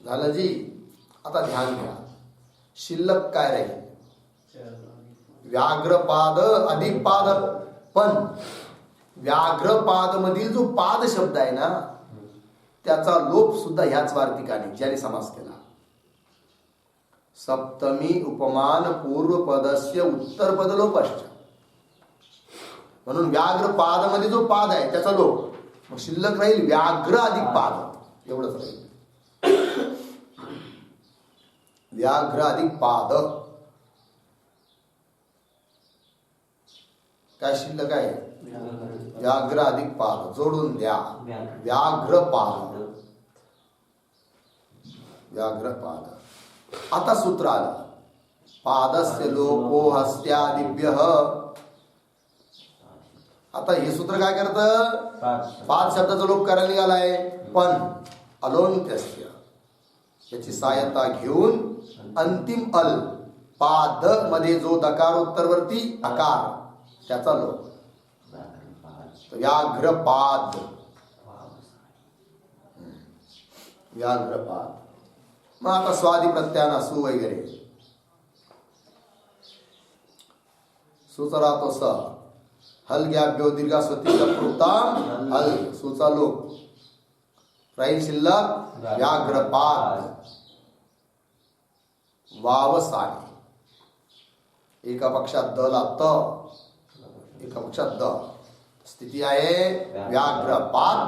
झालं जी. आता ध्यान घ्या. शिल्लक काय राहील? व्याघ्रपाद अधिक पाद. पण व्याघ्रपाद मधील जो पाद शब्द आहे ना त्याचा लोप सुद्धा ह्याच वार्तिकाने ज्याने समास केला. सप्तमी उपमान पूर्वपदस्य उत्तर पद लोपश्च. म्हणून व्याघ्रपाद मध्ये जो पाद आहे त्याचा लोप. मग शिल्लक राहील व्याघ्र अधिक पाद एवढंच राहील. व्याघ्र अधिक पाद. काय शिल्लक आहे? व्याघ्र अधिक पाद जोडून द्या. व्याघ्र पाद. व्याघ्र पाद. आता सूत्र आलं. पादस्य लोपो हस्त्यादिभ्य. आता हे सूत्र काय करतं? पाद शब्दाचा लोप करायला निघालाय. पण अलोन्त्यस्य याची सहायता घेऊन अंतिम अल पाद मध्ये जो दकारोत्तरवर्ती अकार त्याचा लोप. व्याघ्रपाद. व्याघ्रपाद. मग आता स्वादी प्रत्याना सु वगैरे सुचा राहतो स. हल ग्याभ्यो दीर्घा स्वतीचा प्रोक्ताम हल सुचा लोप राहील शिल्लक व्याघ्रपाद. वाव साने. एका पक्षात द ला त एका पक्षात द. स्थिती आहे व्याघ्रपाद.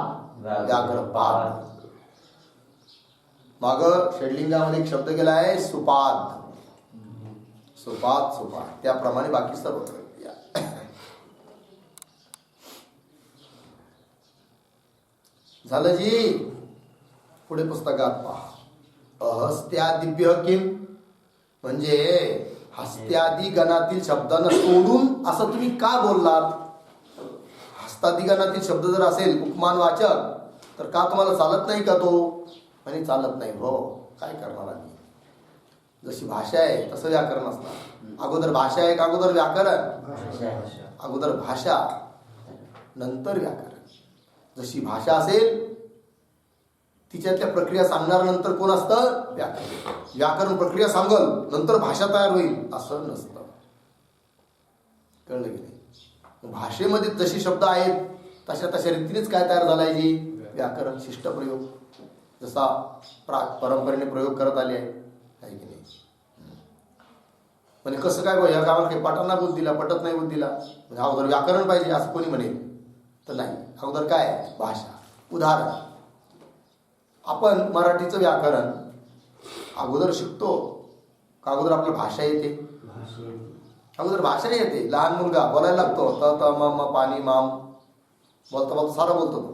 व्याघ्रपाद. माग षडलिंगामध्ये एक शब्द गेला आहे सुपाद. सुपाद सुपाद. त्याप्रमाणे बाकी सर्व झालं जी. पुढे पुस्तकात पहा. अहस्त्यादिभ्य किम म्हणजे हस्त्यादी गणातील शब्दांना सोडून असं तुम्ही का बोललात? हस्तादी गणातील शब्द जर असेल उपमान वाचक तर का तुम्हाला चालत नाही का तो? आणि चालत नाही. हो काय करणार आम्ही? जशी भाषा आहे तसं व्याकरण असणार. अगोदर भाषा आहे का अगोदर व्याकरण? अगोदर भाषा नंतर व्याकरण. जशी भाषा असेल तिच्यातल्या प्रक्रिया सांगणार नंतर कोण असतं? व्याकरण. व्याकरण प्रक्रिया सांगल नंतर भाषा तयार होईल असं नसतं. कळलं की नाही? भाषेमध्ये जसे शब्द आहेत तशा तशा रीतीनेच काय तयार झालाय जी व्याकरण. शिष्ट प्रयोग जसा परंपरेने प्रयोग करत आले आहे की नाही. म्हणजे कसं काय या गावाला काही पाठांना बोध दिला पटत नाही बोध दिला म्हणजे अगोदर व्याकरण पाहिजे असं कोणी म्हणेल तर नाही. अगोदर काय? भाषा. उदाहरण आपण मराठीचं व्याकरण अगोदर शिकतो का अगोदर आपल्याला भाषा येते? अगोदर भाषा येते. लहान मुलगा बोलायला लागतो त त म म पाणी माम बोलता बोलता सारा बोलतो तो.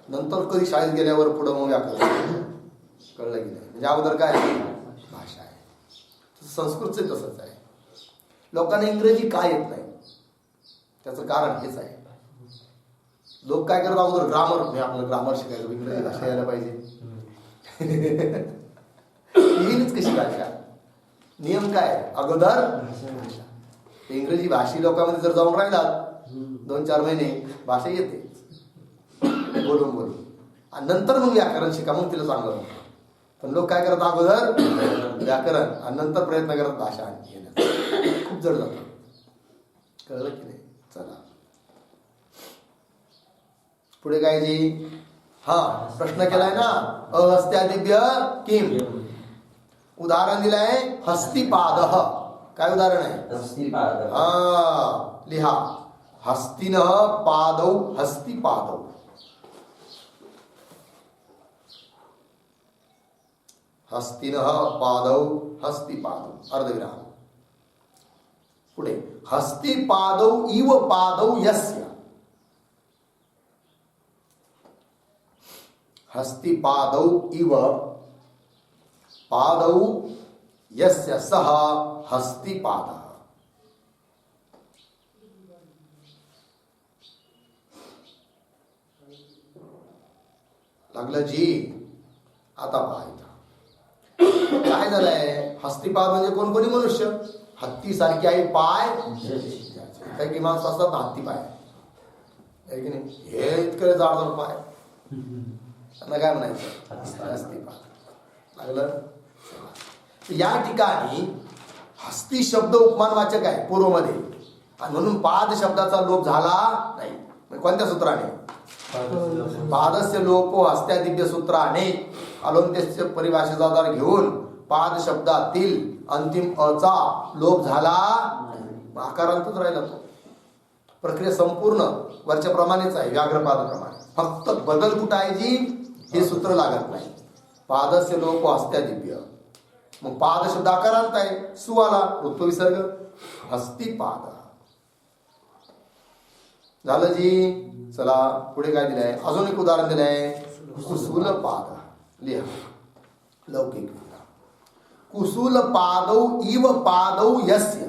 नंतर कधी शाळेत गेल्यावर पुढं मग व्याकरण. कळलं की नाही? म्हणजे अगोदर काय भाषा आहे. संस्कृतचं तसंच आहे. लोकांना इंग्रजी काय येत नाही त्याचं कारण हेच आहे. लोक काय करतात अगोदर ग्रामर. मी आपलं ग्रामर शिकायचं इंग्रजी भाषा यायला पाहिजे. येईलच कशी भाषा? नियम काय? अगोदर भाषा. इंग्रजी भाषी लोकांमध्ये जर जाऊन राहिलात 2-4 महिने भाषा येते बोलून बोलून आणि नंतर मग व्याकरण शिका मग तिला चांगलं. पण लोक काय करतात अगोदर व्याकरण आणि नंतर प्रयत्न करतात भाषा येण्याचा. खूप जड जातं. कळलं की नाही? चला पुढे काय जी? हा प्रश्न केलाय ना. अहस्त्यादिभ्य किम. उदाहरण दिलंय हस्तिपाद. काय उदाहरण आहे? हस्तिपाद. हा लिहा. हस्तिन पादौ हस्तिपादौ. हस्तिन पादौ हस्तिपादौ. अर्धविराम. पुढे हस्तिपादौ इव पादौ यस्य. हस्तिपादौ इव पादौ यस्य सह हस्तिपादः. लागलं जी. आता पाहायचं काय झालंय. हस्तिपाद म्हणजे कोणकोणी मनुष्य. हत्ती सारखी आहे पाय. काही की माणसं असतात ना हत्ती पाय आहे की नाही. हे इतकं जाड पाय त्यांना काय म्हणायचं हस्तिपाद. लागलं. या ठिकाणी हस्ती शब्द उपमानवाचक आहे पूर्वमध्ये आणि म्हणून पाद शब्दाचा लोप झाला नाही. कोणत्या सूत्राने. पादस्य लोपो हस्त्या दिव्य सूत्राने अलोंत्यस्य परिभाषेचा आधार घेऊन पाद शब्दातील अंतिम अचा लोप झाला. आकारांतच राहिला तो. प्रक्रिया संपूर्ण वरच्या प्रमाणेच आहे. व्याघ्रपादाप्रमाणे. फक्त बदल कुठं आहे जी हे सूत्र लागत नाही. पादस्य लोपो हस्त्या दिव्य. मग पाद शब्द आकारांत आहे. सुवाला ऋत्व विसर्ग हस्तिपाद झालं जी. चला पुढे काय दिलंय. अजून एक उदाहरण दिलंय. कुसूल पाद. लिहा लौकिक. कुसूल पादौ इव पादौ यस्य.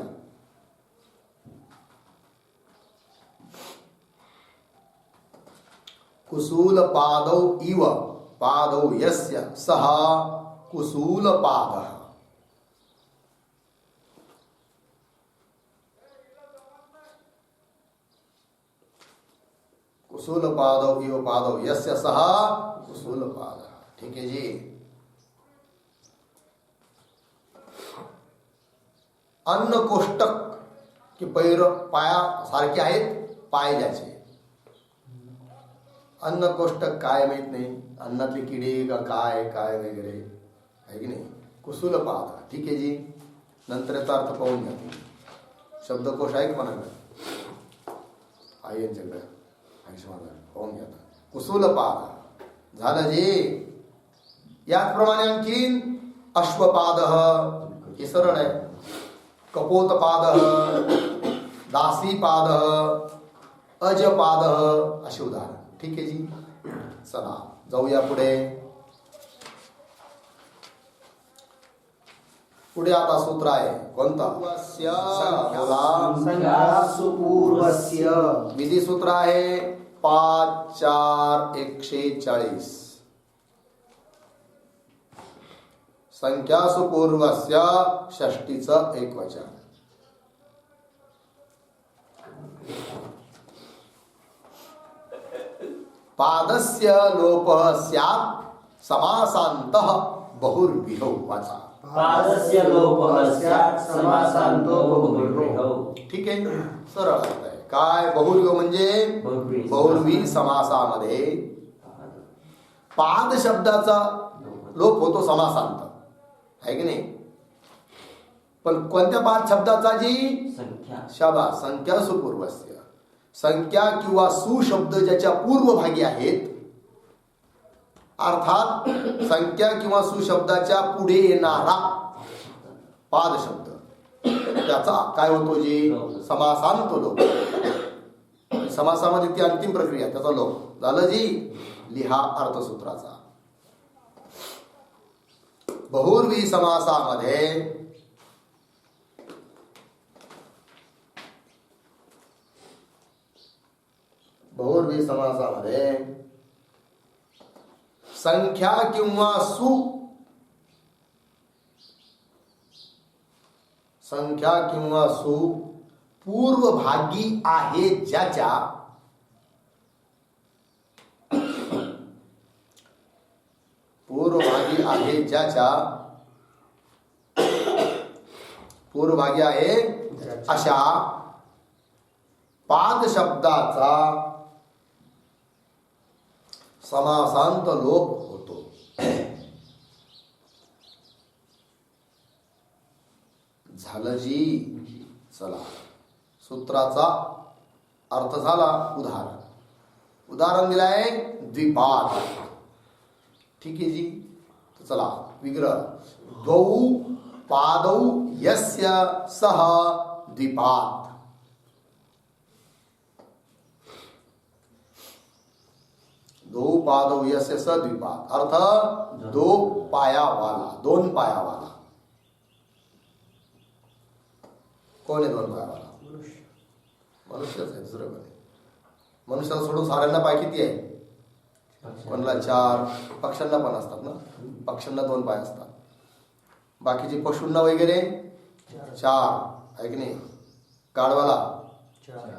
कुसूल पादौ इव पादौ यस्य सः कुसूल पादः. कुसूल पादौ इव पादौ यस्य सः कुसूल पादः. ठीक है जी. अन्न कोष्टक की पैर पाया सारखे आहेत. पाय ज्याचे. अन्न कोष्टक काय माहित नाही. अन्नातली किडे का काय काय वगैरे आहे की नाही. कुसूल पाद. ठीक आहे जी. नंतर याचा अर्थ पाहून घ्या. शब्दकोश आहे का म्हणा आई यांच्याकडे पाहून घ्या. कुसूल पाद झालं जी. याचप्रमाणे आणखीन अश्वपाद हे सरळ आहे. कपोतपाद दासीपाद अजपाद असे उदाहरण. ठीक आहे जी. चला जाऊया पुढे. पुढे आता सूत्र आहे कोणतं. संख्यासुपूर्वस्य. विधी सूत्र आहे 5 4 140. संख्यासुपूर्वस्य षष्टीचं एकवचन. पादस्य लोपः स्यात् समासान्तः बहुर्विधौ. वाचा. पादस्य लोपः स्यात् समासान्तो बहुर्विधौ. ठीक आहे. सरळ अर्थ आहे. काय बहुर्विध म्हणजे बहुर्वी समासामध्ये पाद शब्दाचा लोप होतो समासांत आहे की नाही. पण कोणत्या पाद शब्दाचा जी शाबा. संख्या सुपूर्वस्य. संख्या किंवा सुशब्द ज्याच्या पूर्वभागी आहेत. अर्थात संख्या किंवा सुशब्दाच्या पुढे येणारा पाद शब्द त्याचा काय होतो जी समासांत लोप. समासामध्ये ती अंतिम प्रक्रिया त्याचा लोप झालं जी. लिहा अर्थसूत्राचा. बहुर्वी समासामध्ये बहुर्वी समासामध्ये संख्या किंवा संख्या किंवा पूर्वभागी आहे ज्याच्या पूर्वभागी आहे अशा पाद शब्दाचा समासांत लोप होतो. झालं जी. चला सूत्राचा अर्थ झाला. उदाहरण दिलाय द्विपाद. ठीक आहे जी. चला विग्रह. द्वौ पादौ यस्य सह द्विपाद. दो पादौ यस्य स द्विपाद, अर्थ दो पाया वाला, दोन पाया वाला. कोण आहे दोन पाया वाला? मनुष्यच आहे, दुसरं कोण आहे? मनुष्याला सोडून साऱ्यांना पाय किती आहे? कोणाला 4, पक्ष्यांना पण असतात ना, पक्ष्यांना 2 पाय असतात. बाकीचे पशूंना वगैरे 4 आहे की नाही. गाढवाला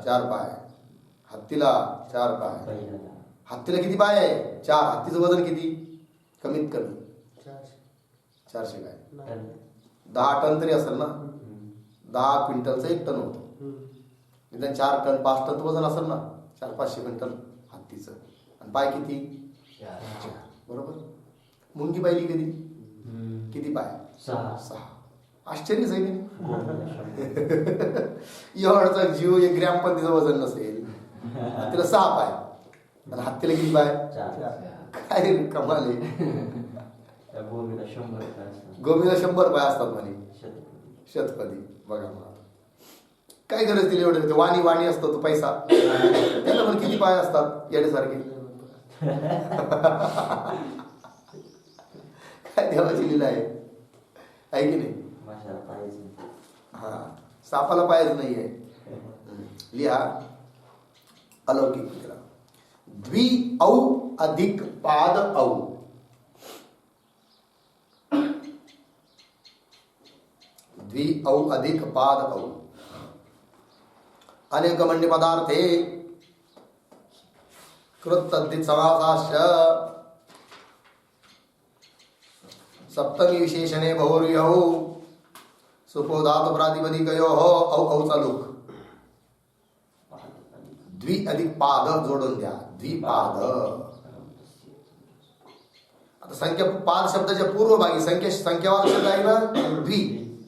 4 पाय, हत्तीला 4 पाय. हत्तीला किती पाय आहे? 4. हत्तीचं वजन किती? कमीत कमी 400 काय 10 टन तरी असेल ना. 10 क्विंटलचं 1 टन होतं. निदान 4 टन 5 टन वजन असेल ना, 400-500 क्विंटल हत्तीचं. आणि पाय किती? 4. बरोबर. मुंगी पाहिली कधी? किती पाय? 6. आश्चर्यच आहे की एवढाचा जीव 1 ग्रॅम पण तिचं वजन नसेल. तिला 6 पाय आणि हत्तीला किती पाय? 4. काय कमाल आहे. गोमीला 100 पाय असतात. गोमीला 100 पाय असतात म्हणे शतपदी. बघा मला काय गरज दिली एवढे. वाणी वाणी असतो तो पैसा, त्याला पण किती पाय असतात येण्यासारखे. काय देवाची लीला आहे की नाही. हा, सापाला पायच नाहीये. लिहा अलौकिक केला. द्वि औ अधिक पाद औ. द्वि औ अधिक पाद औ. अनेक मंडी पदार्थे कृत तद्धित समासाश्च सप्तमी विशेषणे बहुर्यौ सुपोधातु प्रातिपदिकयोः औ औ चालूक. द्वि अधिक पाद जोडून द्या. द्विपाद. आता संख्या पाद शब्दाच्या पूर्वभागी संख्यावार शब्द आहे ना द्वि,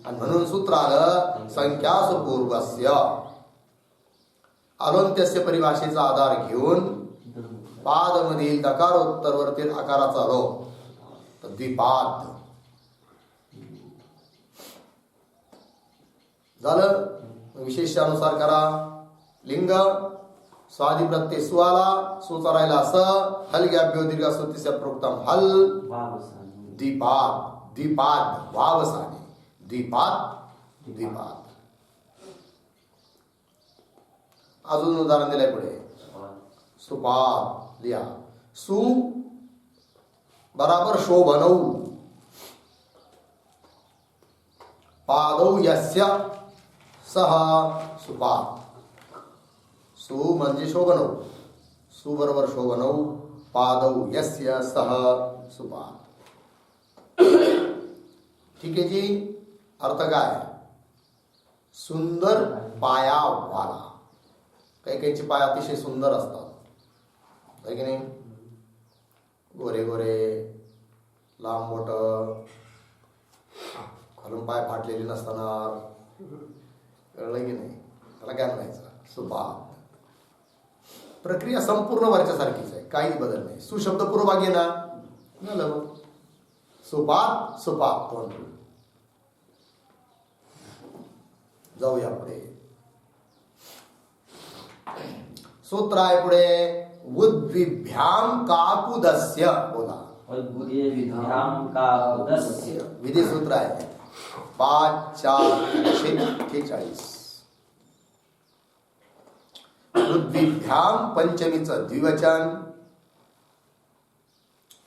आणि म्हणून सूत्र आलं संख्यासु पूर्वस्य. अलोंत्यस्य परिभाषेचा आधार घेऊन पाद मधील दकारोत्तरवर्ती आकाराचा लोप, तर द्विपाद झालं. विशेषानुसार करा. लिंग स्वादी प्रत्यय सु आला, सुचा राहिला स, हल ग्याभ्यो दीर्घ सुतिस्य प्रोक्तम हल. द्विपाद. द्विपाद वावसाने. द्विपाद द्विपाद. अजून उदाहरण दिलंय पुढे. सुपाद लिहा. सु बराबर शोभनौ. पादौ यस्य सह सुपाद. सु म्हणजे शोभनौ. सु बरोबर शोभनौ. पादौ यस्य सह सुपाद. ठीक आहे जी. अर्थ काय? सुंदर पाया वाला. काही काहींचे पाय अतिशय सुंदर असतात आहे की नाही. गोरे गोरे, लांब मोठ, खालून पाय फाटलेले नसताना. कळलं की नाही. त्याला काय म्हणायचं? सुपाद. प्रक्रिया संपूर्ण वरच्या सारखीच आहे, काहीच बदल नाही. सुशब्द पूर्वभागी ना झालं मग. सुपाद सुपाद तोंड. जाऊया पुढे. सूत्र आहे पुढे. उद्विभ्याम काकुदस्य. बोला. उद्विभ्याम काकुदस्य. विधी सूत्र आहे 5-4-48. उद्विभ्याम पंचमीचं द्विवचन,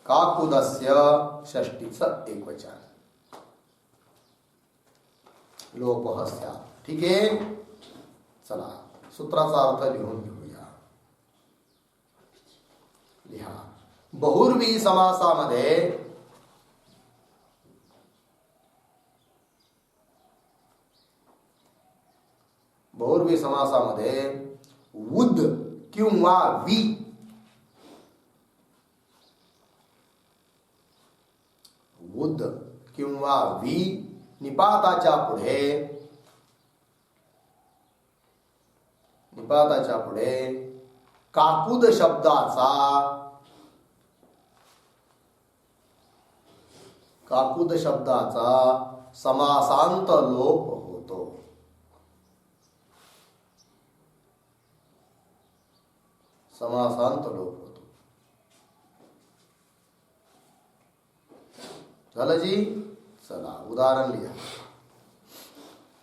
काकुदस्य षष्टीचं एकवचन. लोपः स्यात्. ठीक आहे. चला सूत्राचा अर्थ लिहून घेऊया. लिहा. बहुर्वी समासामध्ये उद किंवा वी उद किंवा वी निपाताच्या पुढे काकुद शब्दाचा समासांत लोप होतो. समासांत लोप होतो. झालं जी. चला उदाहरण लिहा.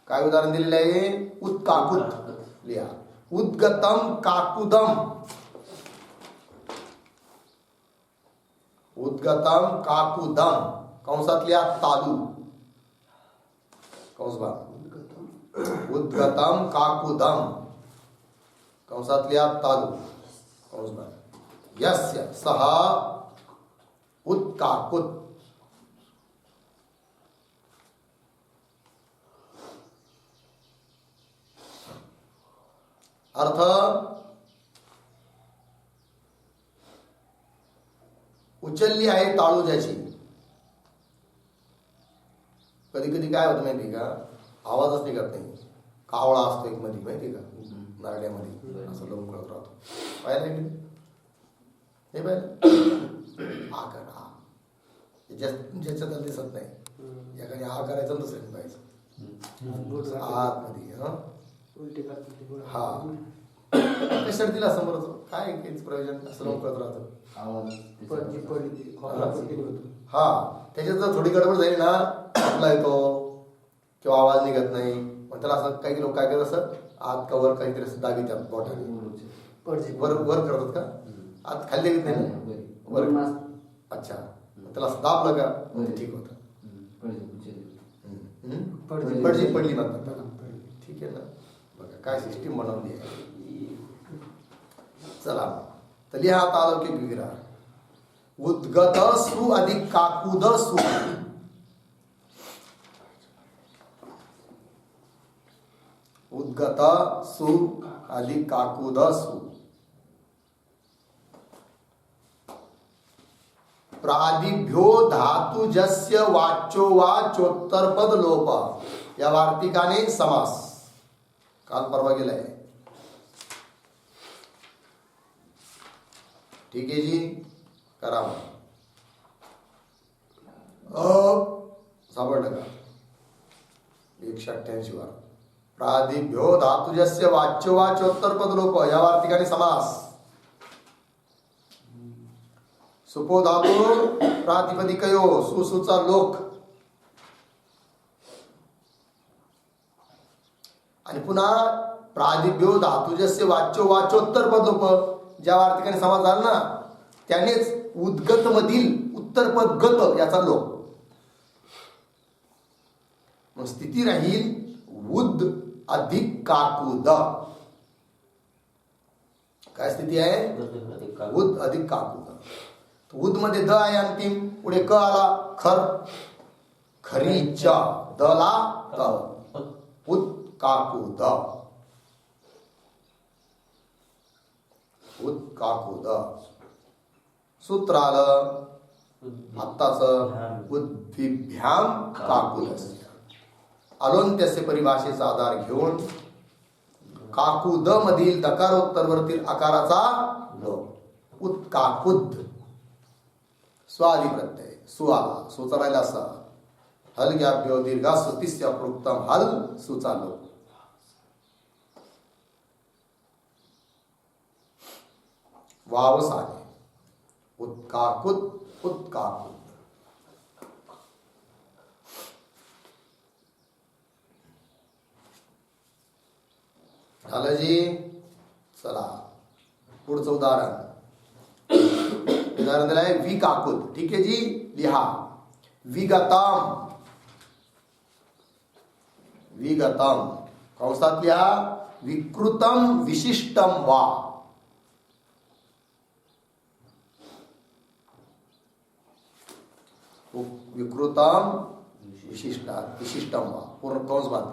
काय उदाहरण दिलेलं आहे? उत्काकुत लिहा. उद्गतम काकुदम. उद्गतम काकुदम कंसात लिहा तालू. कंस बांध. उद्गतम काकुदम कंसात लिहा तालू. कंस बांध. यस्य सह उत्काकुत. अर्थ उचलली आहे ताळू ज्याची. कधी कधी काय होतं माहिती का, आवाजच निघत नाही. कावळा असतो एक मध्ये माहिती का, नारड्यामध्ये असं लवून कळत राहतो. पाहिलं की नाही पाहिलं? हा कर हा. ज्याच्यात दिसत नाही एखादी हा करायचं दुसऱ्याने पाहिजे आतमध्ये. हा कशाला दिला समोरच काय प्रयोजन, असं लवून कळत राहतं. हा त्याच्यात जर थोडी गडबड झाली ना आपला येतो किंवा आवाज निघत नाही. मग त्याला असं काही लोक काय करत असं आत कवर काहीतरी असं दाबी त्या बोटाने वर वर करतात का, आत खाली देत नाही ना वर. अच्छा त्याला असं दाबलं का ठीक होतं. पडली म्हणतात त्याला. ठीक आहे ना. बघा काय सिस्टीम बनवली आहे. चला तर लिहा आता अलौकिक विग्रह. उद्गत सु अधिक काकुद सु. उद्गत सु अधिक काकुद सु. प्रादिभ्यो धातुजस्य वाच्यो वाचोत्तरपद लोप. या वार्तिकाने समास काल परवा गेलाय. ठीक आहे जी. करा सापडलं का 188 वर. प्रादिभ्यो धातुजस्य वाच्यो वाचोत्तरपद लोप. या वार्तिकाने समास. सुपो धातू प्रातिपदिकयो सुसूचा लोक. आणि पुन्हा प्रादिभ्यो धातुजस्य वाच्यो वाचोत्तरपद लोप. ज्या वार्तिकाने समास झाला ना त्यानेच उद्गत मधील उत्तरपद गत याचा लोप. मग स्थिती राहील उद अधिक काकुद. काय स्थिती आहे? उद अधिक काकुद. उद मध्ये द आहे अंतिम. पुढे क आला खर खरीच दला त उद काकुद. उद काकुद. सूत्र आलं आत्ताच उद्भिभ्याम काकुदस्य. अलोन्त्यस्य परिभाषेचा आधार घेऊन काकुद मधील दकारोत्तरवरतील आकाराचा लोप. उत्काकुद. स्वादि प्रत्यय सु आला. सुचा राहिला असा हलग्याभ्यो दीर्घासु तिस्य प्रोक्तम हल सुचा लोप. वावस आले. उत्काकुद उत्काकुद. झालं जी. चला पुढचं उदाहरण. उदाहरण दिलं आहे विकाकुद. ठीक आहे जी. लिहा विगतम. विगतम कंसात लिहा विकृतम विशिष्टम वा. विकृतम विशिष्टम वा. पूर्ण कंस बांध.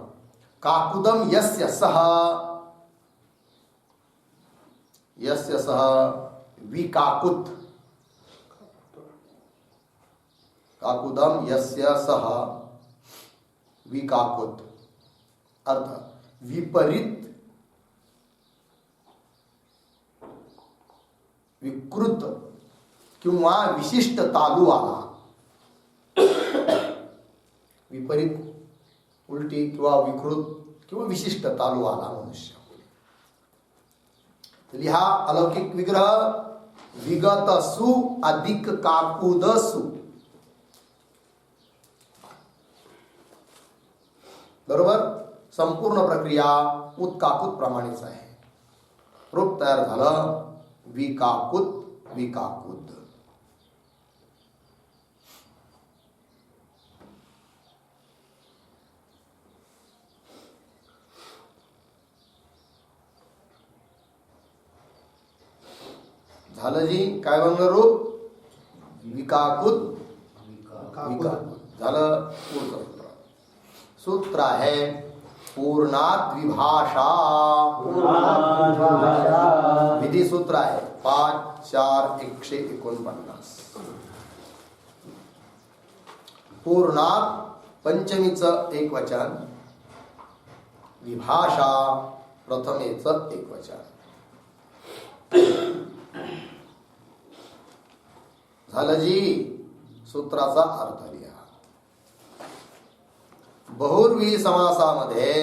काकुदम यस्य सह. यस्य सह विकाकुत. काकुदम यस्य सह विकाकुत. अर्थ विपरीत विकृत किंवा विशिष्ट तालू आला. विपरीत उलटी किंवा विकृत किंवा विशिष्ट तालू आला मनुष्य. लिहा अलौकिक विग्रह. विगत सु अधिक काकुद सु. बरोबर. संपूर्ण प्रक्रिया उत्काकुत प्रमाणेच आहे. रूप तयार झालं विकाकुत. विकाकुत झालं जी. काय बनलं रूप? विकाकुत. विकाकुत झालं. पुढचं सूत्र. सूत्र आहे पूर्णात विभाषा. विधी सूत्र आहे 5-4-149. पूर्णात पंचमीचं एक वचन, विभाषा प्रथमेचं एक वचन. झालं जी. सूत्राचा अर्थ लिहा. बहुर्वी समासामध्ये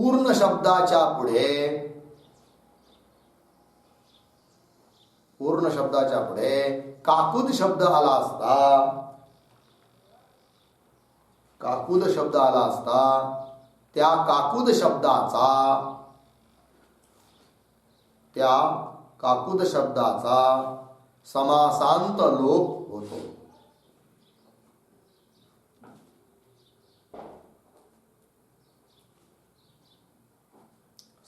पूर्ण शब्दाच्या पुढे काकुद शब्द आला असता त्या काकुद शब्दाचा समासांत लोप होतो.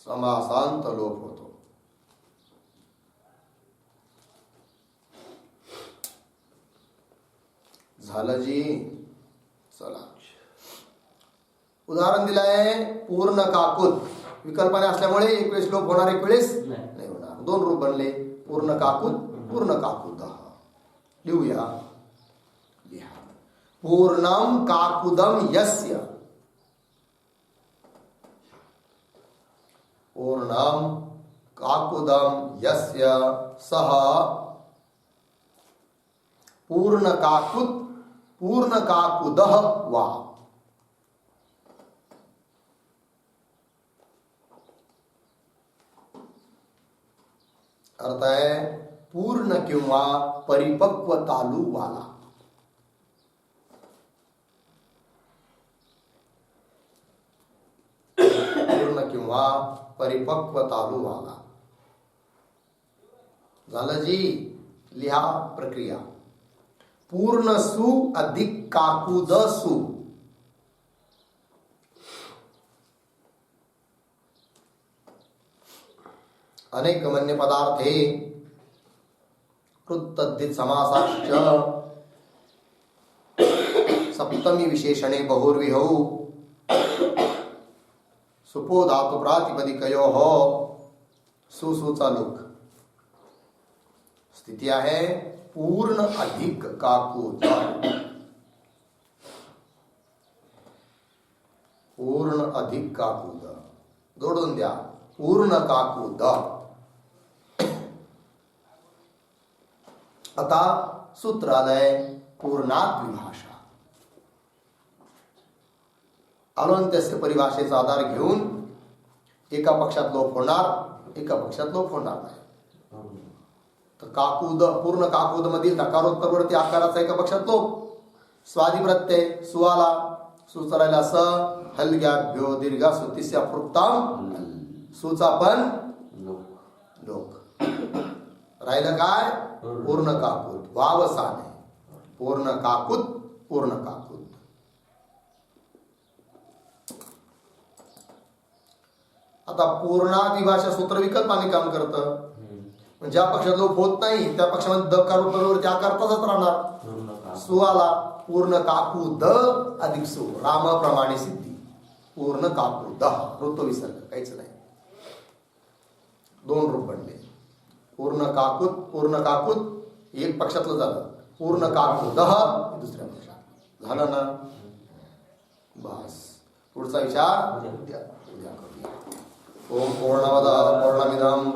समासांत लोप होतो. झालं जी. चला उदाहरण दिलं आहे. पूर्ण काकुद विकल्पाने असल्यामुळे एक वेळेस लोप होणार, एक वेळेस नाही होणार. दोन रूप बनले. पूर्ण काकुद, पूर्ण काकुद. लिहूया. लिहा. पूर्णम काकुदम यस्य. पूर्णम काकुदम यस्य सह पूर्ण काकुदः वा. अर्थ आहे पूर्ण किंवा परिपक्व तालू वाला. पूर्ण किंवा परिपक्व तालू वाला. झालं जी. लिहा प्रक्रिया. पूर्ण सु अधिक काकुद सु. अनेक मन्य पदार्थे कृत्तद्धित समासाश्च सप्तमी विशेषणे बहुर्विहौ सुपो धातु प्रातिपदिकयोः सुसूचा लोक. स्थिती आहे पूर्ण अधिक काकुद. पूर्ण अधिक काकुद जोडून द्या. पूर्ण काकुद. आता सूत्र आलंय पूर्णात विभाषा. अलंत्यस्य परिभाषेचा आधार घेऊन एका पक्षात लोप होणार, एका पक्षात लोप होणार नाही. तर काकुद, पूर्ण काकुद मधील नकारोत्तरवर्ती आकाराचा एका पक्षात लोप. स्वादी प्रत्यय सुवाला सुचरायला स हलग्याभ्यो दीर्घा सुतिस्या फुक्ताम सुचा पण लोक. राहिलं काय? पूर्ण काकुद. वावसाने पूर्ण काकुद, पूर्ण काकुद. आता पूर्णात विभाषा सूत्र विकल्पाने काम करतं. ज्या पक्षात लोप होत नाही त्या पक्षामध्ये दकारोत्तरवरती आकार तसाच राहणार. सु आला. पूर्ण काकुद अधिक सु राम प्रमाणे सिद्धी. पूर्ण काकुद ऋतु विसर्ग काहीच नाही. दोन रूप बनले. पूर्ण काकुद, पूर्ण काकुद एक पक्षातलं झालं. पूर्ण काकुद दुसऱ्या पक्षात झालं ना. बस पुढचा विचार उद्या करूया. ओम पूर्णमद पूर्णमिदं